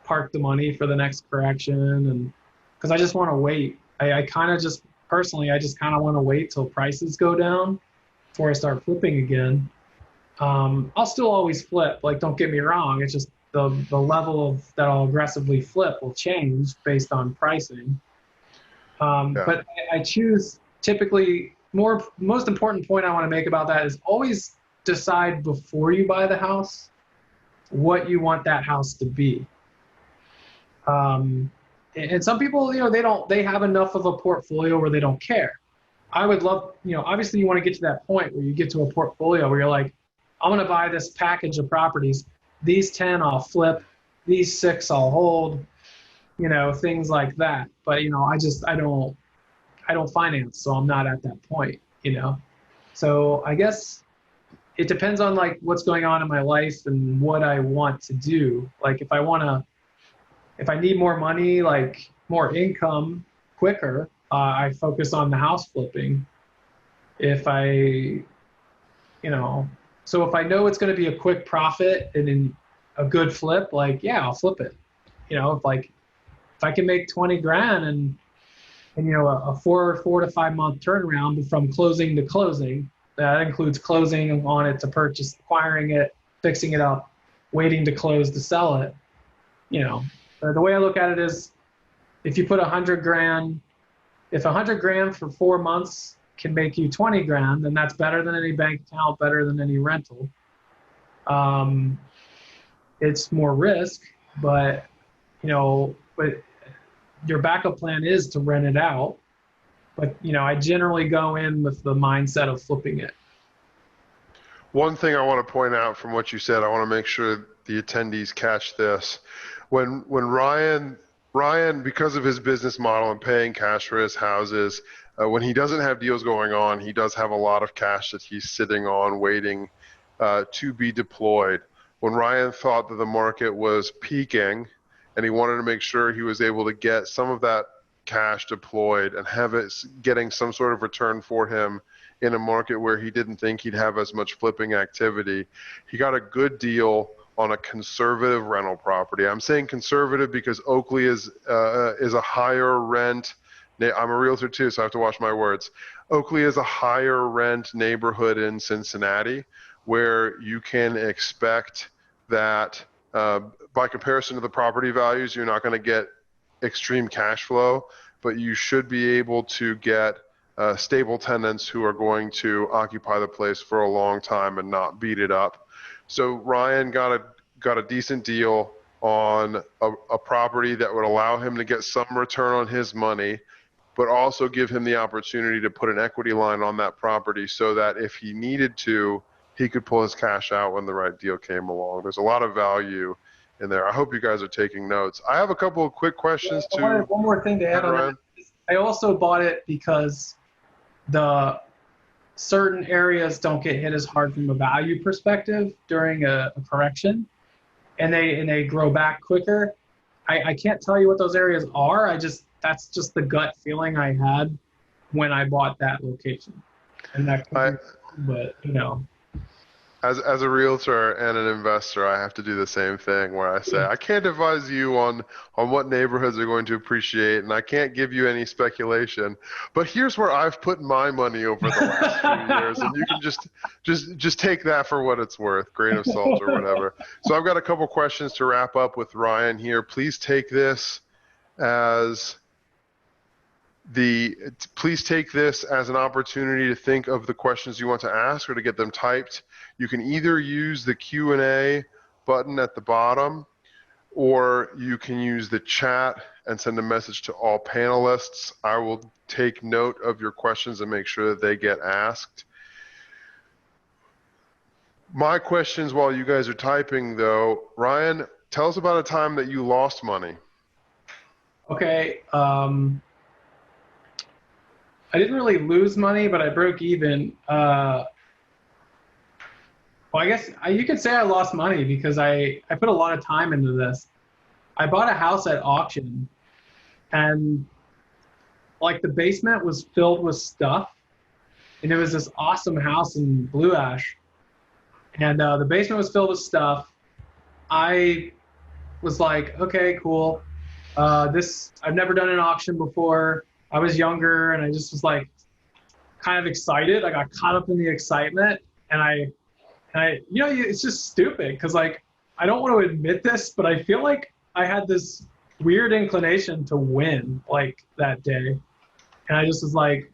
park the money for the next correction. And because I just want to wait. I kind of just, personally, I just kind of want to wait till prices go down before I start flipping again. I'll still always flip, like, don't get me wrong. It's just the level of that I'll aggressively flip will change based on pricing. But I choose, typically, most important point I want to make about that is always decide before you buy the house what you want that house to be. And some people, you know, they have enough of a portfolio where they don't care. I would love, you know, obviously you want to get to that point where you get to a portfolio where you're like, I'm going to buy this package of properties. These 10 I'll flip, these 6 I'll hold, you know, things like that. But, you know, I don't finance, so I'm not at that point, you know. So I guess it depends on, like, what's going on in my life and what I want to do. Like, if I need more money, like more income quicker, I focus on the house flipping. If I, so if I know it's going to be a quick profit and in a good flip, like, yeah, I'll flip it. If I can make 20 grand and a 4 to 5 month turnaround from closing to closing, that includes closing on it to purchase, acquiring it, fixing it up, waiting to close to sell it. The way I look at it is, if you put 100 grand, if 100 grand for 4 months can make you 20 grand, then that's better than any bank account, better than any rental. It's more risk, but your backup plan is to rent it out. But I generally go in with the mindset of flipping it. One thing I want to point out from what you said, I want to make sure the attendees catch this. When Ryan, because of his business model and paying cash for his houses, when he doesn't have deals going on, he does have a lot of cash that he's sitting on waiting to be deployed. When Ryan thought that the market was peaking and he wanted to make sure he was able to get some of that cash deployed and have it getting some sort of return for him in a market where he didn't think he'd have as much flipping activity, he got a good deal on a conservative rental property. I'm saying conservative because Oakley is a higher rent. I'm a realtor too, so I have to watch my words. Oakley is a higher rent neighborhood in Cincinnati, where you can expect that by comparison to the property values, you're not going to get extreme cash flow, but you should be able to get stable tenants who are going to occupy the place for a long time and not beat it up. So Ryan got a decent deal on a property that would allow him to get some return on his money, but also give him the opportunity to put an equity line on that property so that if he needed to, he could pull his cash out when the right deal came along. There's a lot of value in there. I hope you guys are taking notes. I have a couple of quick questions too. One more thing to add on that. I also bought it because the certain areas don't get hit as hard from a value perspective during a correction, and they grow back quicker. I can't tell you what those areas are. That's just the gut feeling I had when I bought that location. And that but As a realtor and an investor, I have to do the same thing where I say, I can't advise you on what neighborhoods are going to appreciate, and I can't give you any speculation. But here's where I've put my money over the last few years, and you can just take that for what it's worth, grain of salt or whatever. So I've got a couple questions to wrap up with Ryan here. Please take this as an opportunity to think of the questions you want to ask or to get them typed. You can either use the Q&A button at the bottom, or you can use the chat and send a message to all panelists. I will take note of your questions and make sure that they get asked. My questions while you guys are typing, though, Ryan, tell us about a time that you lost money. Okay. I didn't really lose money, but I broke even. Well, I guess you could say I lost money because I put a lot of time into this. I bought a house at auction, and like the basement was filled with stuff, and it was this awesome house in Blue Ash, and the basement was filled with stuff. I was like, okay, cool. I've never done an auction before. I was younger, and I just was like kind of excited. I got caught up in the excitement, and it's just stupid because like I don't want to admit this, but I feel like I had this weird inclination to win like that day, and I just was like,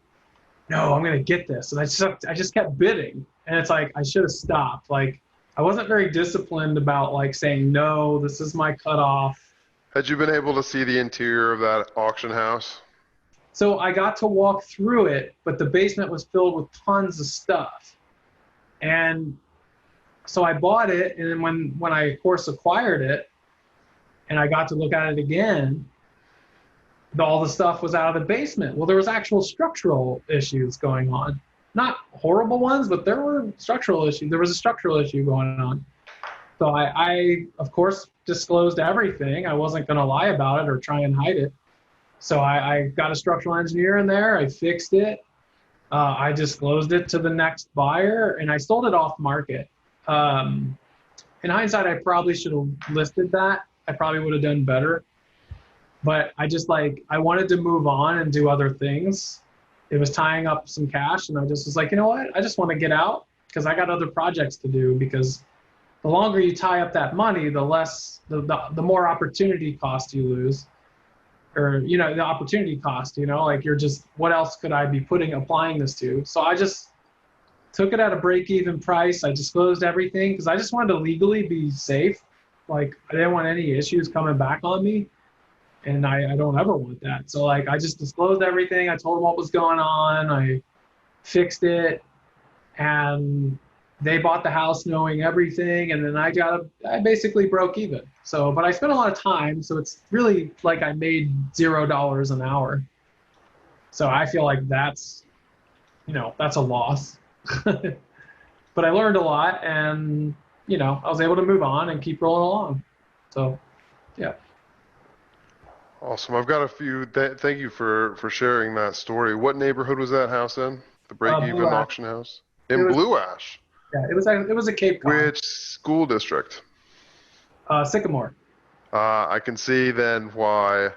no, I'm gonna get this, and I just kept bidding, and it's like I should have stopped. Like I wasn't very disciplined about like saying no, this is my cutoff. Had you been able to see the interior of that auction house? So I got to walk through it, but the basement was filled with tons of stuff. And so I bought it, and then when I, of course, acquired it, and I got to look at it again, all the stuff was out of the basement. Well, there was actual structural issues going on. Not horrible ones, but there were structural issues. There was a structural issue going on. So I of course, disclosed everything. I wasn't going to lie about it or try and hide it. So I got a structural engineer in there. I fixed it. I disclosed it to the next buyer, and I sold it off market. Um, in hindsight, I probably should have listed that. I probably would have done better. But I just like, I wanted to move on and do other things. It was tying up some cash, and I just was like, you know what? I just want to get out because I got other projects to do. Because the longer you tie up that money, the less, the more opportunity cost you lose. Or, you know, the opportunity cost, you know, like you're just, what else could I be applying this to? So I just took it at a break-even price. I disclosed everything because I just wanted to legally be safe. Like I didn't want any issues coming back on me, and I don't ever want that. So like I just disclosed everything. I told them what was going on. I fixed it, and they bought the house knowing everything, and then I basically broke even. So, but I spent a lot of time, so it's really like I made $0 an hour. So I feel like that's, you know, that's a loss. But I learned a lot, and you know, I was able to move on and keep rolling along. So, yeah. Awesome. I've got a few. Thank you for sharing that story. What neighborhood was that house in? The Blue break-even Ash. auction house It in was, Blue Ash. yeah, it was a Cape Cod. Which school district? Sycamore. I can see then why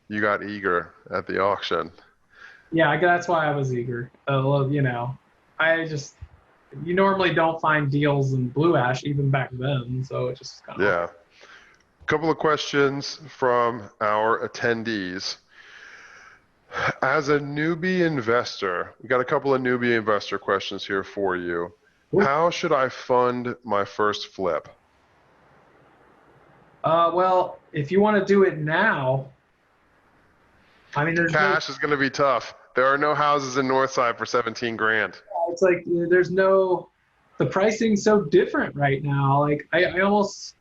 you got eager at the auction. Yeah, that's why I was eager. Well, you know, I just, you normally don't find deals in Blue Ash even back then, so it just kind of. Yeah. A couple of questions from our attendees. As a newbie investor, we got a couple of newbie investor questions here for you. Cool. How should I fund my first flip? Well, if you want to do it now, I mean, Cash is going to be tough. There are no houses in Northside for 17 grand. it's like there's no, the pricing's so different right now. Like I was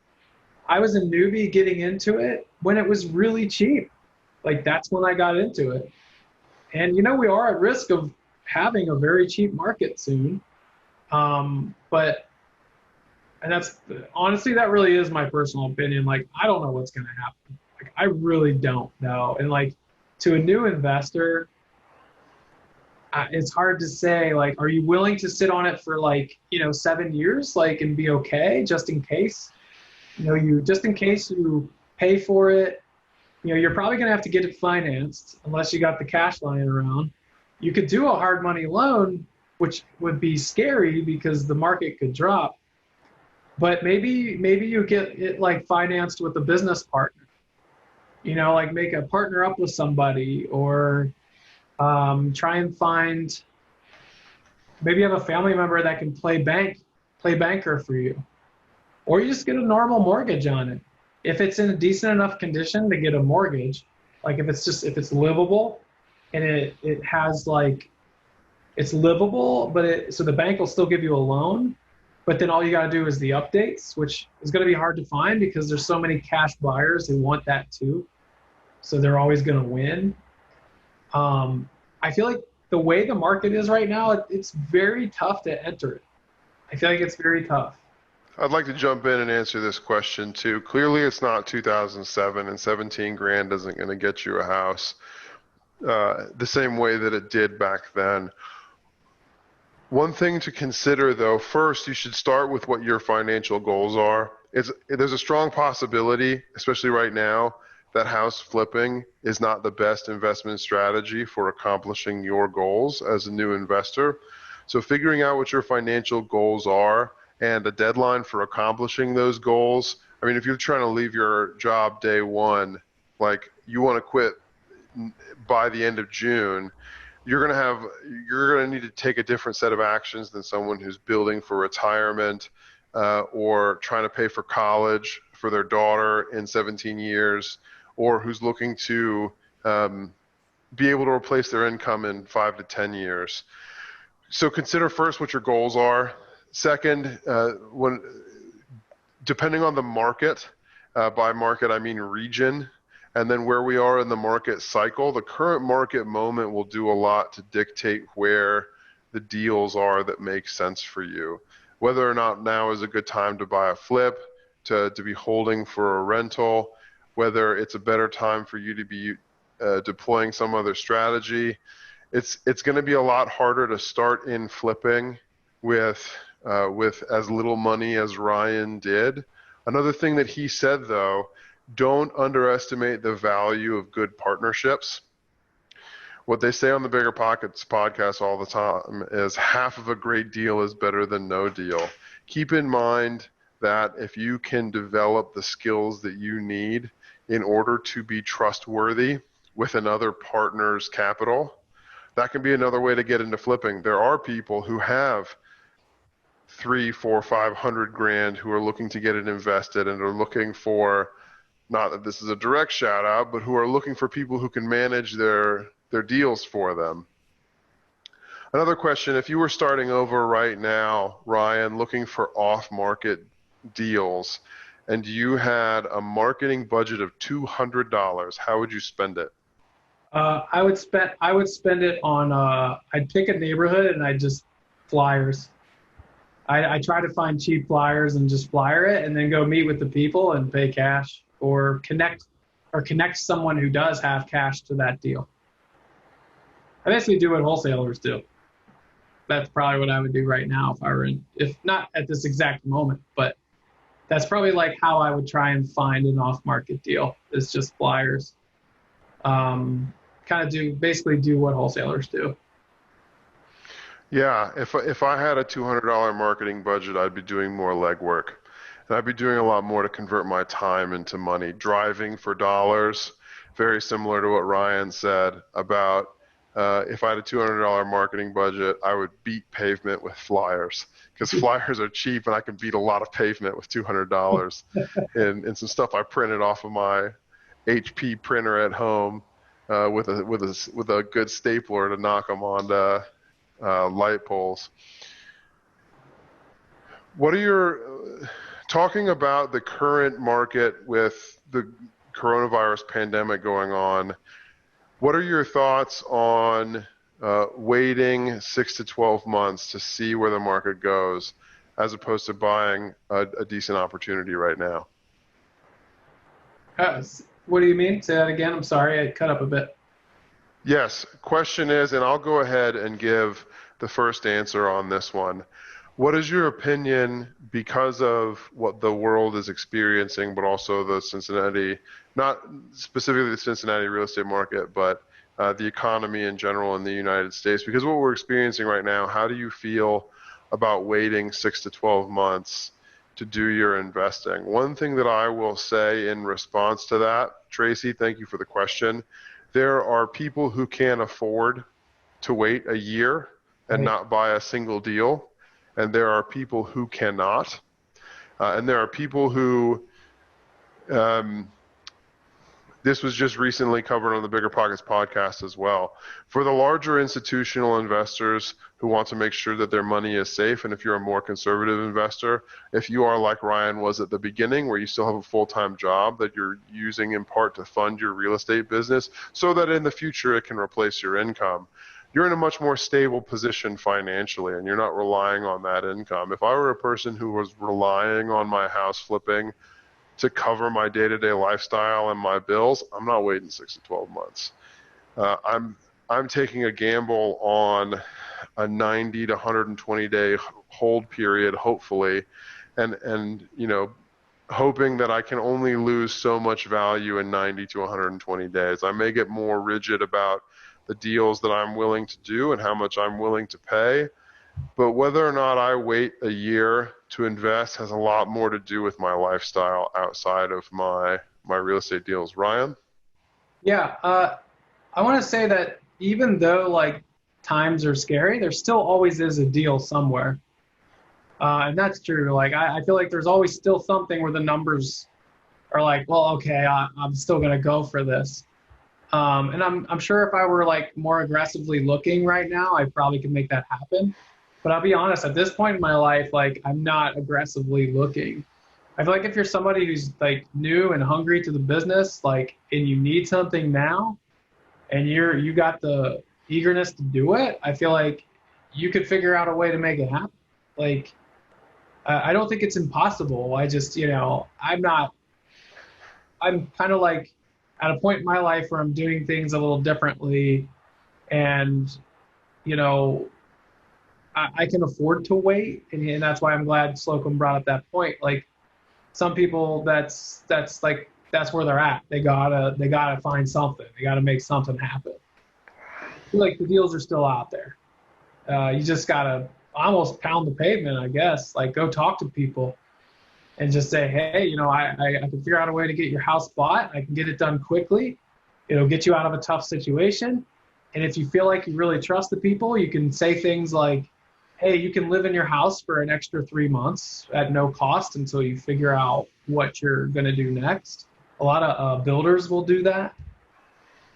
a newbie getting into it when it was really cheap. Like that's when I got into it. And you know, we are at risk of having a very cheap market soon. But, and that's honestly, that really is my personal opinion. Like, I don't know what's going to happen. Like, I really don't know. And like to a new investor, it's hard to say, like, are you willing to sit on it for like, you know, 7 years, like, and be okay just in case, you know, just in case you pay for it, you know, you're probably going to have to get it financed unless you got the cash lying around. You could do a hard money loan, which would be scary because the market could drop. But maybe you get it like financed with a business partner, you know, like make a partner up with somebody, or try and find, maybe you have a family member that can play banker for you, or you just get a normal mortgage on it. If it's in a decent enough condition to get a mortgage, like if it's livable and it has like, it's livable, but so the bank will still give you a loan, but then all you got to do is the updates, which is going to be hard to find because there's so many cash buyers who want that too. So they're always going to win. I feel like the way the market is right now, it's very tough to enter it. I feel like it's very tough. I'd like to jump in and answer this question too. Clearly it's not 2007, and 17 grand isn't going to get you a house the same way that it did back then. One thing to consider though, first you should start with what your financial goals are. There's a strong possibility, especially right now, that house flipping is not the best investment strategy for accomplishing your goals as a new investor. So figuring out what your financial goals are and a deadline for accomplishing those goals. I mean, if you're trying to leave your job day one, like you want to quit by the end of June, you're going to need to take a different set of actions than someone who's building for retirement or trying to pay for college for their daughter in 17 years, or who's looking to be able to replace their income in 5 to 10 years. So consider first what your goals are. Second, depending on the market, by market I mean region, and then where we are in the market cycle, the current market moment will do a lot to dictate where the deals are that make sense for you. Whether or not now is a good time to buy a flip, to be holding for a rental, whether it's a better time for you to be deploying some other strategy. It's going to be a lot harder to start in flipping with as little money as Ryan did. Another thing that he said, though, don't underestimate the value of good partnerships. What they say on the Bigger Pockets podcast all the time is half of a great deal is better than no deal. Keep in mind that if you can develop the skills that you need in order to be trustworthy with another partner's capital, that can be another way to get into flipping. There are people who have 300, 400, 500 grand who are looking to get it invested and are looking for, not that this is a direct shout out, but who are looking for people who can manage their deals for them. Another question, if you were starting over right now, Ryan, looking for off-market deals, and you had a marketing budget of $200, how would you spend it? I would spend it on, I'd pick a neighborhood and I'd just flyers. I try to find cheap flyers and just flyer it and then go meet with the people and pay cash or connect someone who does have cash to that deal. I basically do what wholesalers do. That's probably what I would do right now if I were if not at this exact moment, but that's probably like how I would try and find an off-market deal. It's just flyers. Basically do what wholesalers do. Yeah, if I had a $200 marketing budget, I'd be doing more legwork. And I'd be doing a lot more to convert my time into money. Driving for dollars, very similar to what Ryan said about if I had a $200 marketing budget, I would beat pavement with flyers because flyers are cheap and I can beat a lot of pavement with $200 and some stuff I printed off of my HP printer at home with a good stapler to knock them onto light poles. What are your talking about the current market with the coronavirus pandemic going on? What are your thoughts on waiting 6 to 12 months to see where the market goes, as opposed to buying a decent opportunity right now? What do you mean? Say that again. I'm sorry, I cut up a bit. Yes. Question is, and I'll go ahead and give the first answer on this one. What is your opinion, because of what the world is experiencing, but also the Cincinnati, not specifically the Cincinnati real estate market, but the economy in general in the United States? Because what we're experiencing right now, how do you feel about waiting 6 to 12 months to do your investing? One thing that I will say in response to that, Tracy, thank you for the question. There are people who can't afford to wait a year and not buy a single deal. And there are people who cannot. And there are people who, this was just recently covered on the Bigger Pockets podcast as well. For the larger institutional investors who want to make sure that their money is safe, and if you're a more conservative investor, if you are like Ryan was at the beginning, where you still have a full-time job that you're using in part to fund your real estate business so that in the future it can replace your income, you're in a much more stable position financially, and you're not relying on that income. If I were a person who was relying on my house flipping to cover my day-to-day lifestyle and my bills, I'm not waiting 6 to 12 months. I'm taking a gamble on a 90 to 120 day hold period, hopefully, and hoping that I can only lose so much value in 90 to 120 days. I may get more rigid about the deals that I'm willing to do and how much I'm willing to pay. But whether or not I wait a year to invest has a lot more to do with my lifestyle outside of my real estate deals. Ryan? Yeah, I want to say that even though like times are scary, there still always is a deal somewhere. And that's true. Like I feel like there's always still something where the numbers are like, well, okay, I'm still going to go for this. And I'm sure if I were like more aggressively looking right now, I probably could make that happen. But I'll be honest, at this point in my life, like I'm not aggressively looking. I feel like if you're somebody who's like new and hungry to the business, like, and you need something now, and you got the eagerness to do it, I feel like you could figure out a way to make it happen. Like, I don't think it's impossible. I just, I'm kind of like, at a point in my life where I'm doing things a little differently, and you know, I can afford to wait, and that's why I'm glad Slocomb brought up that point. Like some people, that's where they're at. They gotta find something. They gotta make something happen. Like the deals are still out there. You just gotta almost pound the pavement, I guess. Like go talk to people and just say, hey, I can figure out a way to get your house bought. I can get it done quickly. It'll get you out of a tough situation. And if you feel like you really trust the people, you can say things like, hey, you can live in your house for an extra 3 months at no cost until you figure out what you're going to do next. A lot of builders will do that.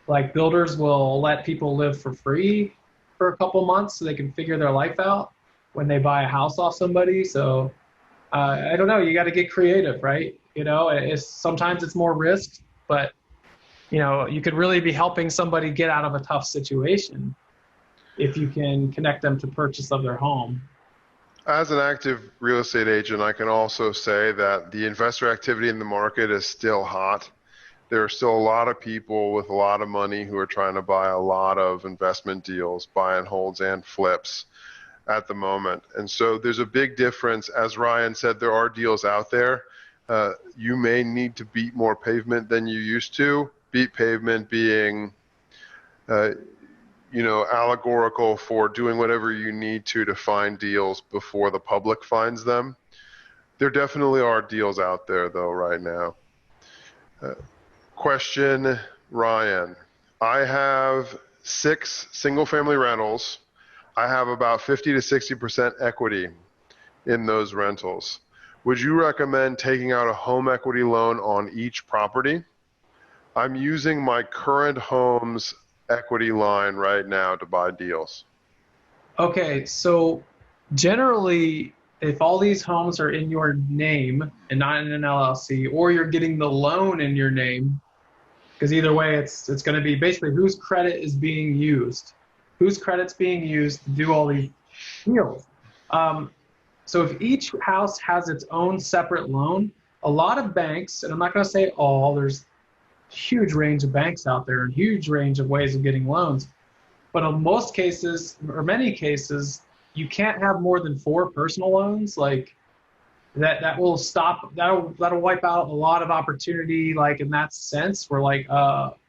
Like builders will let people live for free for a couple months so they can figure their life out when they buy a house off somebody. So I don't know, you got to get creative, right? Sometimes it's more risk, but you could really be helping somebody get out of a tough situation if you can connect them to purchase of their home. As an active real estate agent, I can also say that the investor activity in the market is still hot. There are still a lot of people with a lot of money who are trying to buy a lot of investment deals, buy and holds and flips at the moment. And so there's a big difference. As Ryan said, there are deals out there. You may need to beat more pavement than you used to. Beat pavement being, allegorical for doing whatever you need to find deals before the public finds them. There definitely are deals out there, though, right now. Question, Ryan. I have 6 single-family rentals. I have about 50 to 60% equity in those rentals. Would you recommend taking out a home equity loan on each property? I'm using my current home's equity line right now to buy deals. Okay, so generally, if all these homes are in your name and not in an LLC, or you're getting the loan in your name, because either way, it's going to be basically whose credit is being used, whose credit's being used to do all these deals. So if each house has its own separate loan, a lot of banks, and I'm not going to say all, there's a huge range of banks out there and huge range of ways of getting loans. But in most cases, or many cases, you can't have more than 4 personal loans. Like that will stop, that'll wipe out a lot of opportunity, like in that sense, where like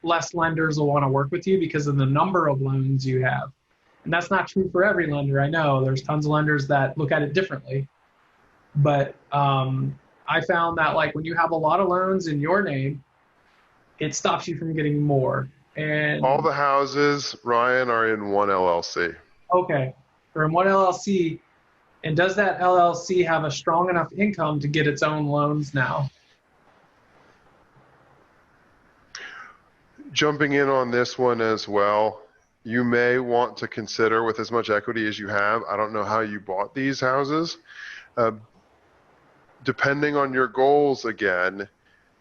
less lenders will want to work with you because of the number of loans you have. And that's not true for every lender. I know there's tons of lenders that look at it differently. But I found that like when you have a lot of loans in your name, it stops you from getting more. And all the houses, Ryan, are in one LLC. Okay, they're in one LLC. And does that LLC have a strong enough income to get its own loans now? Jumping in on this one as well, you may want to consider, with as much equity as you have, I don't know how you bought these houses, depending on your goals again,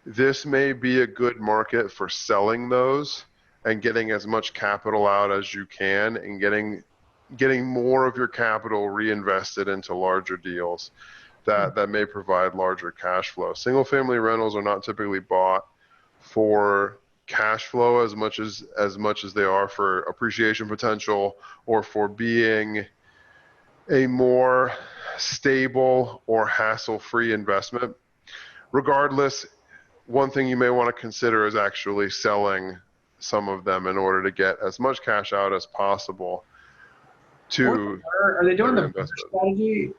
this may be a good market for selling those and getting as much capital out as you can and getting more of your capital reinvested into larger deals that may provide larger cash flow. Single family rentals are not typically bought for cash flow as much as they are for appreciation potential or for being a more stable or hassle-free investment. Regardless, one thing you may want to consider is actually selling some of them in order to get as much cash out as possible. Are they doing the strategy?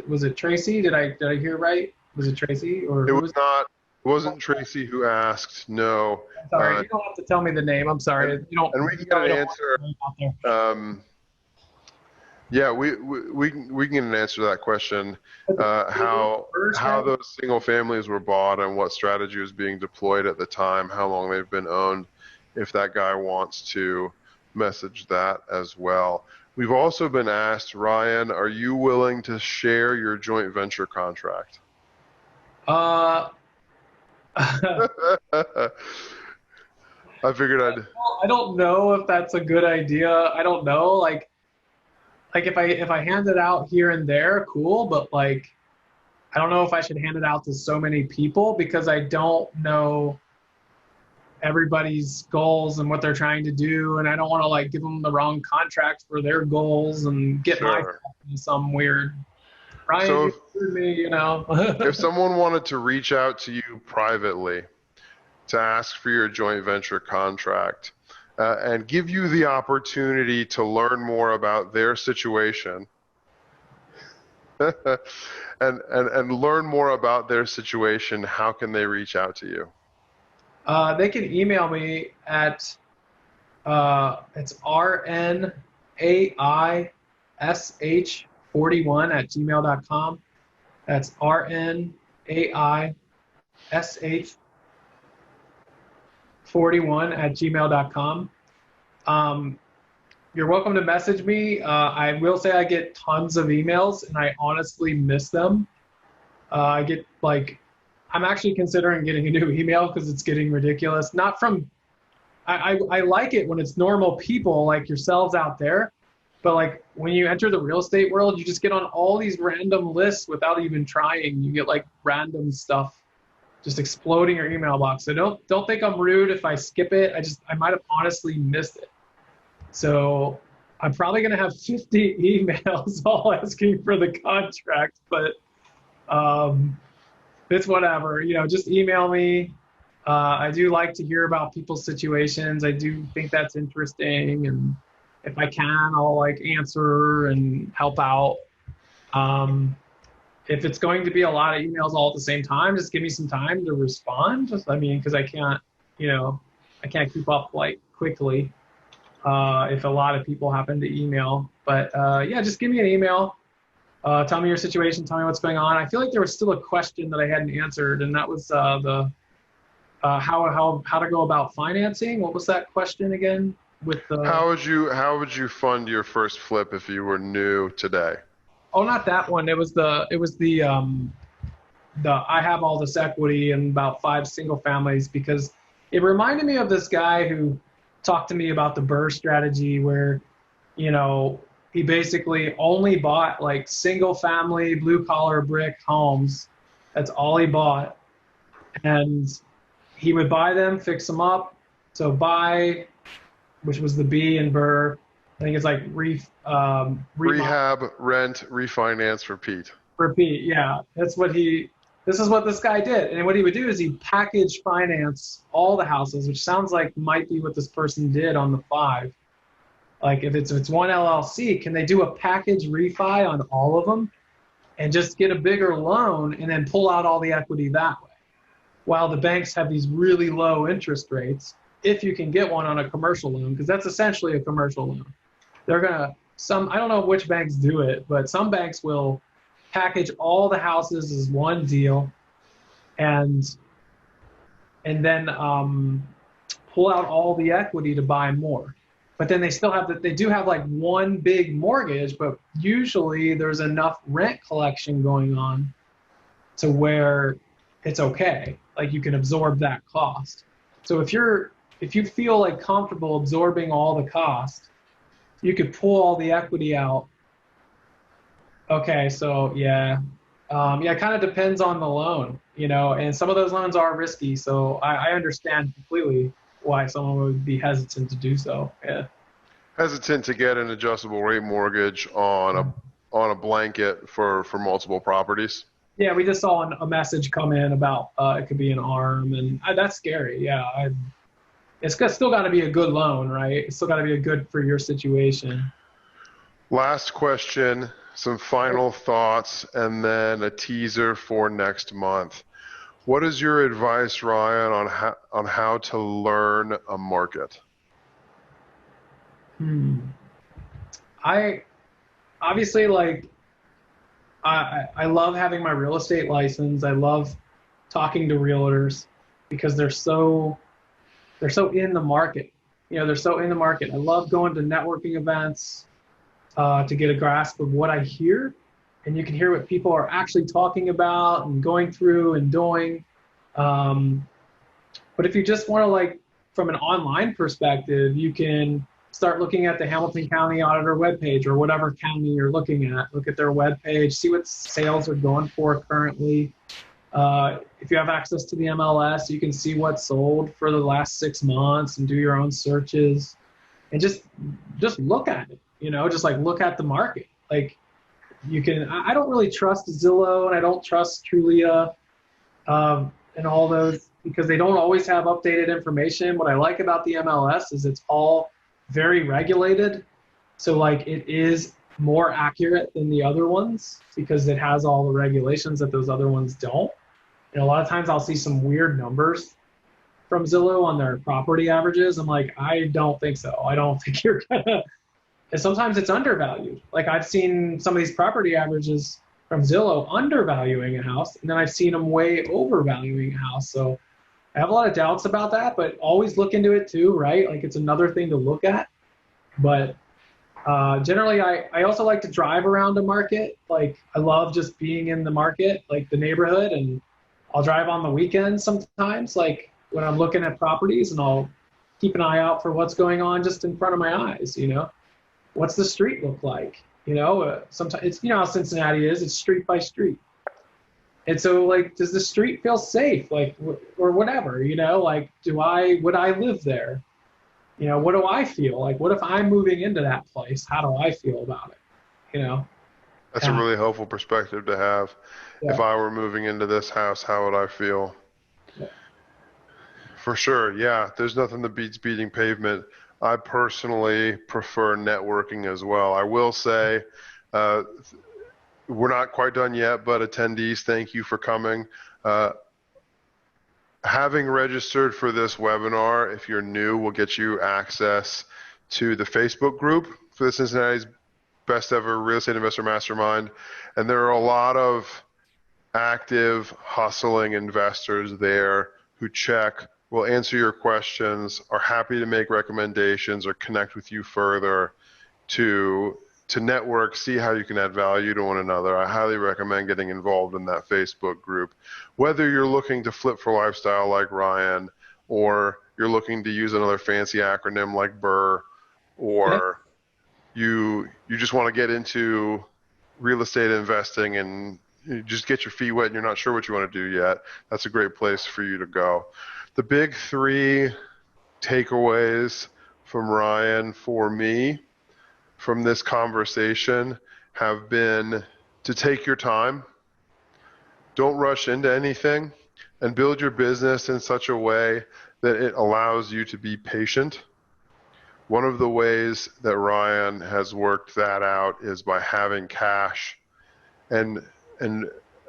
Was it Tracy? Did I hear right? Was it Tracy or it was not? It wasn't Tracy who asked. No. I'm sorry, you don't have to tell me the name. I'm sorry. And we can get an answer. Yeah, we can get an answer to that question. How those single families were bought and what strategy was being deployed at the time, how long they've been owned. If that guy wants to message that as well. We've also been asked, Ryan, are you willing to share your joint venture contract? I figured I don't know if that's a good idea. I don't know. Like if I hand it out here and there, cool. But like, I don't know if I should hand it out to so many people because I don't know everybody's goals and what they're trying to do, and I don't want to like give them the wrong contract for their goals and get myself into some weird Ryan, So you screwed me, you know. if someone wanted to reach out to you privately to ask for your joint venture contract and give you the opportunity to learn more about their situation and learn more about their situation, how can they reach out to you? They can email me at it's rnaish41@gmail.com. That's rnaish41@gmail.com. You're welcome to message me. I will say I get tons of emails, and I honestly miss them. I get like, I'm actually considering getting a new email because it's getting ridiculous. Not from, I like it when it's normal people like yourselves out there, but like when you enter the real estate world, you just get on all these random lists without even trying. You get like random stuff just exploding your email box. So don't think I'm rude if I skip it. I might have honestly missed it. So I'm probably gonna have 50 emails all asking for the contract, but it's whatever. You know, just email me. I do like to hear about people's situations. I do think that's interesting, and if I can, I'll like answer and help out. If it's going to be a lot of emails all at the same time, just give me some time to respond. Because I can't, I can't keep up like quickly if a lot of people happen to email. But yeah, just give me an email. Tell me your situation. Tell me what's going on. I feel like there was still a question that I hadn't answered, and that was how to go about financing. What was that question again? How would you fund your first flip if you were new today? Oh, not that one. It was the I have all this equity in about 5 single families, because it reminded me of this guy who talked to me about the BRRRR strategy, where he basically only bought like single family blue collar brick homes. That's all he bought, and he would buy them, fix them up. So buy, which was the B in BRRRR. I think it's like rehab, rent, refinance, repeat. Repeat, yeah. This is what this guy did. And what he would do is he'd package finance all the houses, which sounds like might be what this person did on the 5. Like if it's one LLC, can they do a package refi on all of them and just get a bigger loan and then pull out all the equity that way? While the banks have these really low interest rates, if you can get one on a commercial loan, because that's essentially a commercial loan. They're I don't know which banks do it, but some banks will package all the houses as one deal and then pull out all the equity to buy more. But then they do have like one big mortgage, but usually there's enough rent collection going on to where it's okay. Like you can absorb that cost. So if you feel like comfortable absorbing all the cost, you could pull all the equity out. Okay, so yeah. It kind of depends on the loan, and some of those loans are risky. So I understand completely why someone would be hesitant to do so. Yeah. Hesitant to get an adjustable rate mortgage on a blanket for multiple properties. Yeah, we just saw a message come in about it could be an ARM, and that's scary. Yeah, it's still got to be a good loan, right? It's still got to be a good for your situation. Last question, some final thoughts, and then a teaser for next month. What is your advice, Ryan, on how to learn a market? I obviously I love having my real estate license. I love talking to realtors because they're so in the market. They're so in the market. I love going to networking events to get a grasp of what I hear, and you can hear what people are actually talking about and going through and doing. But if you just want to from an online perspective, you can start looking at the Hamilton County Auditor webpage or whatever county you're looking at. Look at their webpage, see what sales are going for currently. If you have access to the MLS, you can see what's sold for the last 6 months and do your own searches and just look at it, just like look at the market. Like you can, I don't really trust Zillow and I don't trust Trulia and all those because they don't always have updated information. What I like about the MLS is it's all very regulated. So like it is more accurate than the other ones because it has all the regulations that those other ones don't. And a lot of times I'll see some weird numbers from Zillow on their property averages. I'm like, I don't think so. I don't think you're gonna. And sometimes it's undervalued. Like I've seen some of these property averages from Zillow undervaluing a house, and then I've seen them way overvaluing a house. So I have a lot of doubts about that, but always look into it too, right? Like it's another thing to look at. But generally, I also like to drive around a market. Like I love just being in the market, like the neighborhood, and I'll drive on the weekends sometimes, like when I'm looking at properties, and I'll keep an eye out for what's going on just in front of my eyes, What's the street look like? Sometimes it's, how Cincinnati is, it's street by street. And so like, does the street feel safe? Like, or whatever, like, would I live there? What do I feel? Like, what if I'm moving into that place? How do I feel about it? That's a really helpful perspective to have. Yeah. If I were moving into this house, how would I feel? Yeah. For sure, yeah. There's nothing that beats beating pavement. I personally prefer networking as well. I will say we're not quite done yet, but attendees, thank you for coming. Having registered for this webinar, if you're new, will get you access to the Facebook group for the Cincinnati's Best Ever Real Estate Investor Mastermind. And there are a lot of active, hustling investors there who will answer your questions, are happy to make recommendations or connect with you further to network, see how you can add value to one another. I highly recommend getting involved in that Facebook group. Whether you're looking to flip for lifestyle like Ryan, or you're looking to use another fancy acronym like BRRRR, or you just want to get into real estate investing and you just get your feet wet and you're not sure what you want to do yet, that's a great place for you to go. The big three takeaways from Ryan for me from this conversation have been to take your time, don't rush into anything, and build your business in such a way that it allows you to be patient. One of the ways that Ryan has worked that out is by having cash, and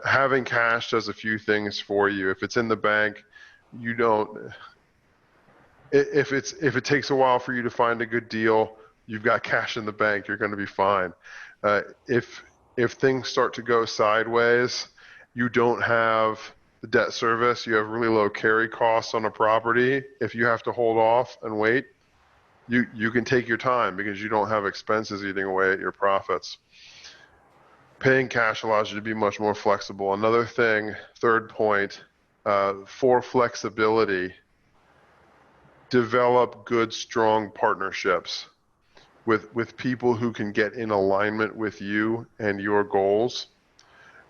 having cash does a few things for you. If it's in the bank, if it takes a while for you to find a good deal, you've got cash in the bank, you're going to be fine. If things start to go sideways, you don't have the debt service, you have really low carry costs on a property. If you have to hold off and wait, you can take your time because you don't have expenses eating away at your profits. Paying cash allows you to be much more flexible. Another thing, third point, for flexibility, develop good, strong partnerships with people who can get in alignment with you and your goals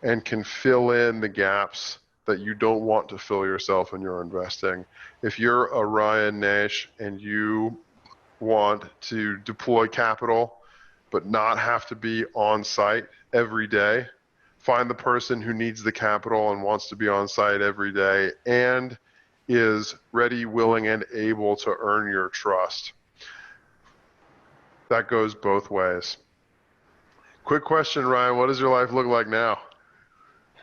and can fill in the gaps that you don't want to fill yourself when you're investing. If you're a Ryan Naish and you want to deploy capital but not have to be on site every day, find the person who needs the capital and wants to be on site every day and is ready, willing, and able to earn your trust. That goes both ways. Quick question, Ryan, what does your life look like now?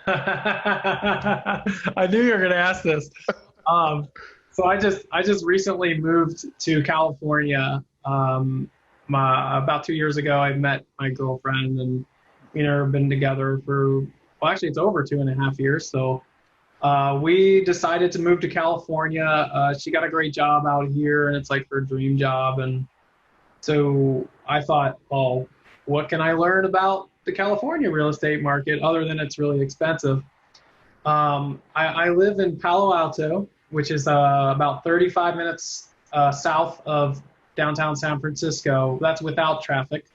I knew you were going to ask this. So I just recently moved to California. About 2 years ago, I met my girlfriend, and we've been together for, well, actually it's over 2.5 years. So we decided to move to California. She got a great job out here, and it's like her dream job. And so I thought, well, what can I learn about the California real estate market other than it's really expensive? I live in Palo Alto, which is about 35 minutes south of downtown San Francisco. That's without traffic.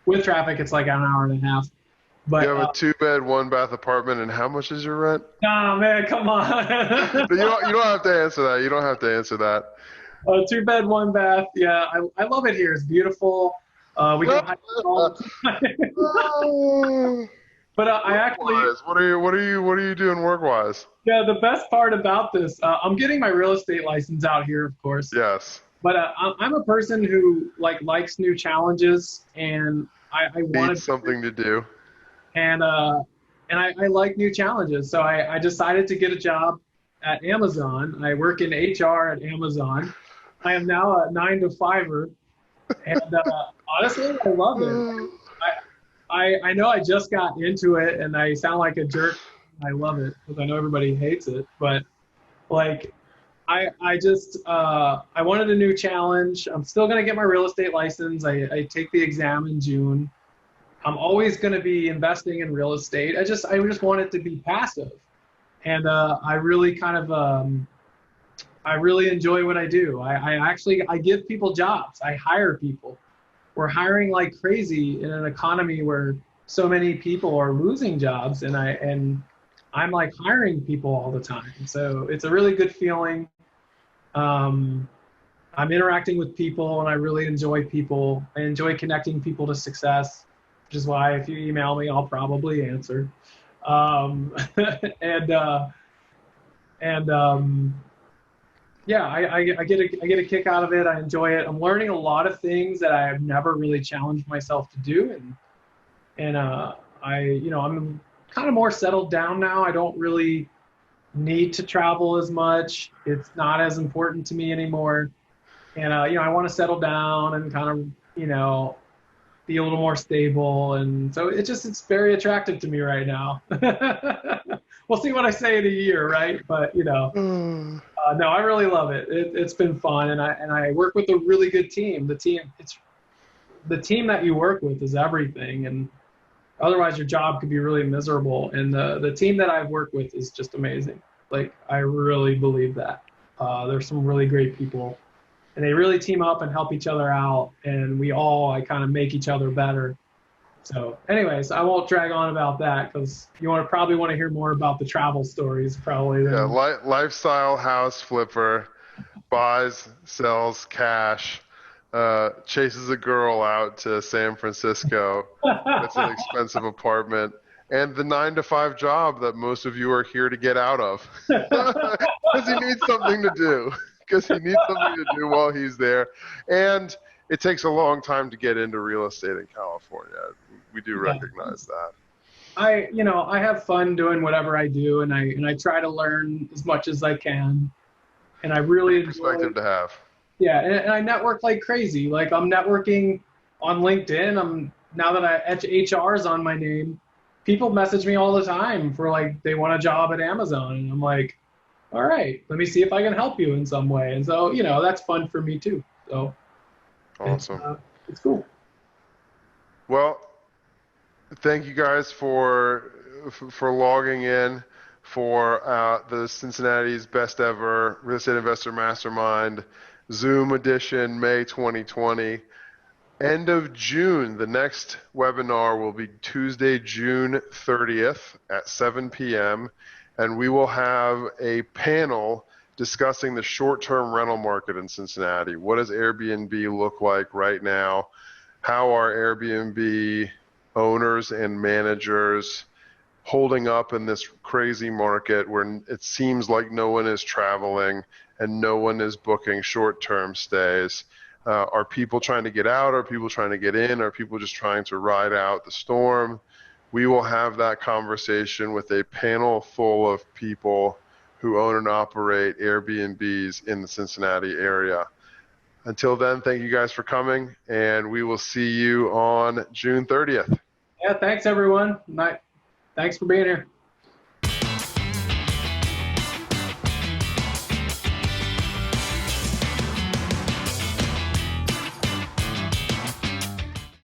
With traffic, it's like an hour and a half. But You have a 2-bed, 1-bath apartment, and how much is your rent? nah, man, come on. You don't have to answer that. You don't have to answer that. 2 bed, 1 bath. Yeah, I love it here. It's beautiful. We go hiking all the time. But I actually, Work-wise, what are you doing work-wise? yeah, the best part about this, I'm getting my real estate license out here, of course. Yes. But I'm a person who likes new challenges, and I Need wanted, something to do. and I like new challenges. So I decided to get a job at Amazon. I work in HR at Amazon. I am now a 9 to 5er, and honestly, I love it. I know I just got into it, and I sound like a jerk. I love it because I know everybody hates it, but like I just I wanted a new challenge. I'm still gonna get my real estate license. I take the exam in June. I'm always gonna be investing in real estate. I just want it to be passive, and I really kind of I really enjoy what I do. I give people jobs. I hire people. We're hiring like crazy in an economy where so many people are losing jobs, and I'm like hiring people all the time. So it's a really good feeling. I'm interacting with people, and I really enjoy people. I enjoy connecting people to success, which is why if you email me, I'll probably answer. Um, and yeah, I get a kick out of it. I enjoy it. I'm learning a lot of things that I have never really challenged myself to do, and I'm kind of more settled down now. I don't really need to travel as much. It's not as important to me anymore. And I want to settle down and kind of be a little more stable. And so it's very attractive to me right now. We'll see what I say in a year, right? But no, I really love it. It's been fun, and I work with a really good team. The team that you work with is everything, and otherwise your job could be really miserable. And the team that I've worked with is just amazing. Like, I really believe that. There's some really great people, and they really team up and help each other out, and I kind of make each other better. So anyways, I won't drag on about that because you probably want to hear more about the travel stories probably. Yeah, lifestyle house flipper, buys, sells cash, chases a girl out to San Francisco. It's an expensive apartment. And the 9 to 5 job that most of you are here to get out of. Because he needs something to do. Because he needs something to do while he's there. And it takes a long time to get into real estate in California. We do recognize that. I have fun doing whatever I do, and I try to learn as much as I can. And I really enjoy perspective to have. Yeah, and I network like crazy. Like, I'm networking on LinkedIn. Now that HR is on my name, people message me all the time for they want a job at Amazon, and I'm like, all right, let me see if I can help you in some way. And so that's fun for me too. So awesome. It's cool. Well, thank you guys for logging in for the Cincinnati's Best Ever Real Estate Investor Mastermind Zoom edition, May 2020. End of June, the next webinar will be Tuesday, June 30th at 7 p.m. And we will have a panel discussing the short-term rental market in Cincinnati. What does Airbnb look like right now? How are Airbnb owners and managers holding up in this crazy market where it seems like no one is traveling and no one is booking short-term stays? Are people trying to get out? Are people trying to get in? Are people just trying to ride out the storm? We will have that conversation with a panel full of people who own and operate Airbnbs in the Cincinnati area. Until then, thank you guys for coming, and we will see you on June 30th. Yeah, thanks everyone. Thanks for being here.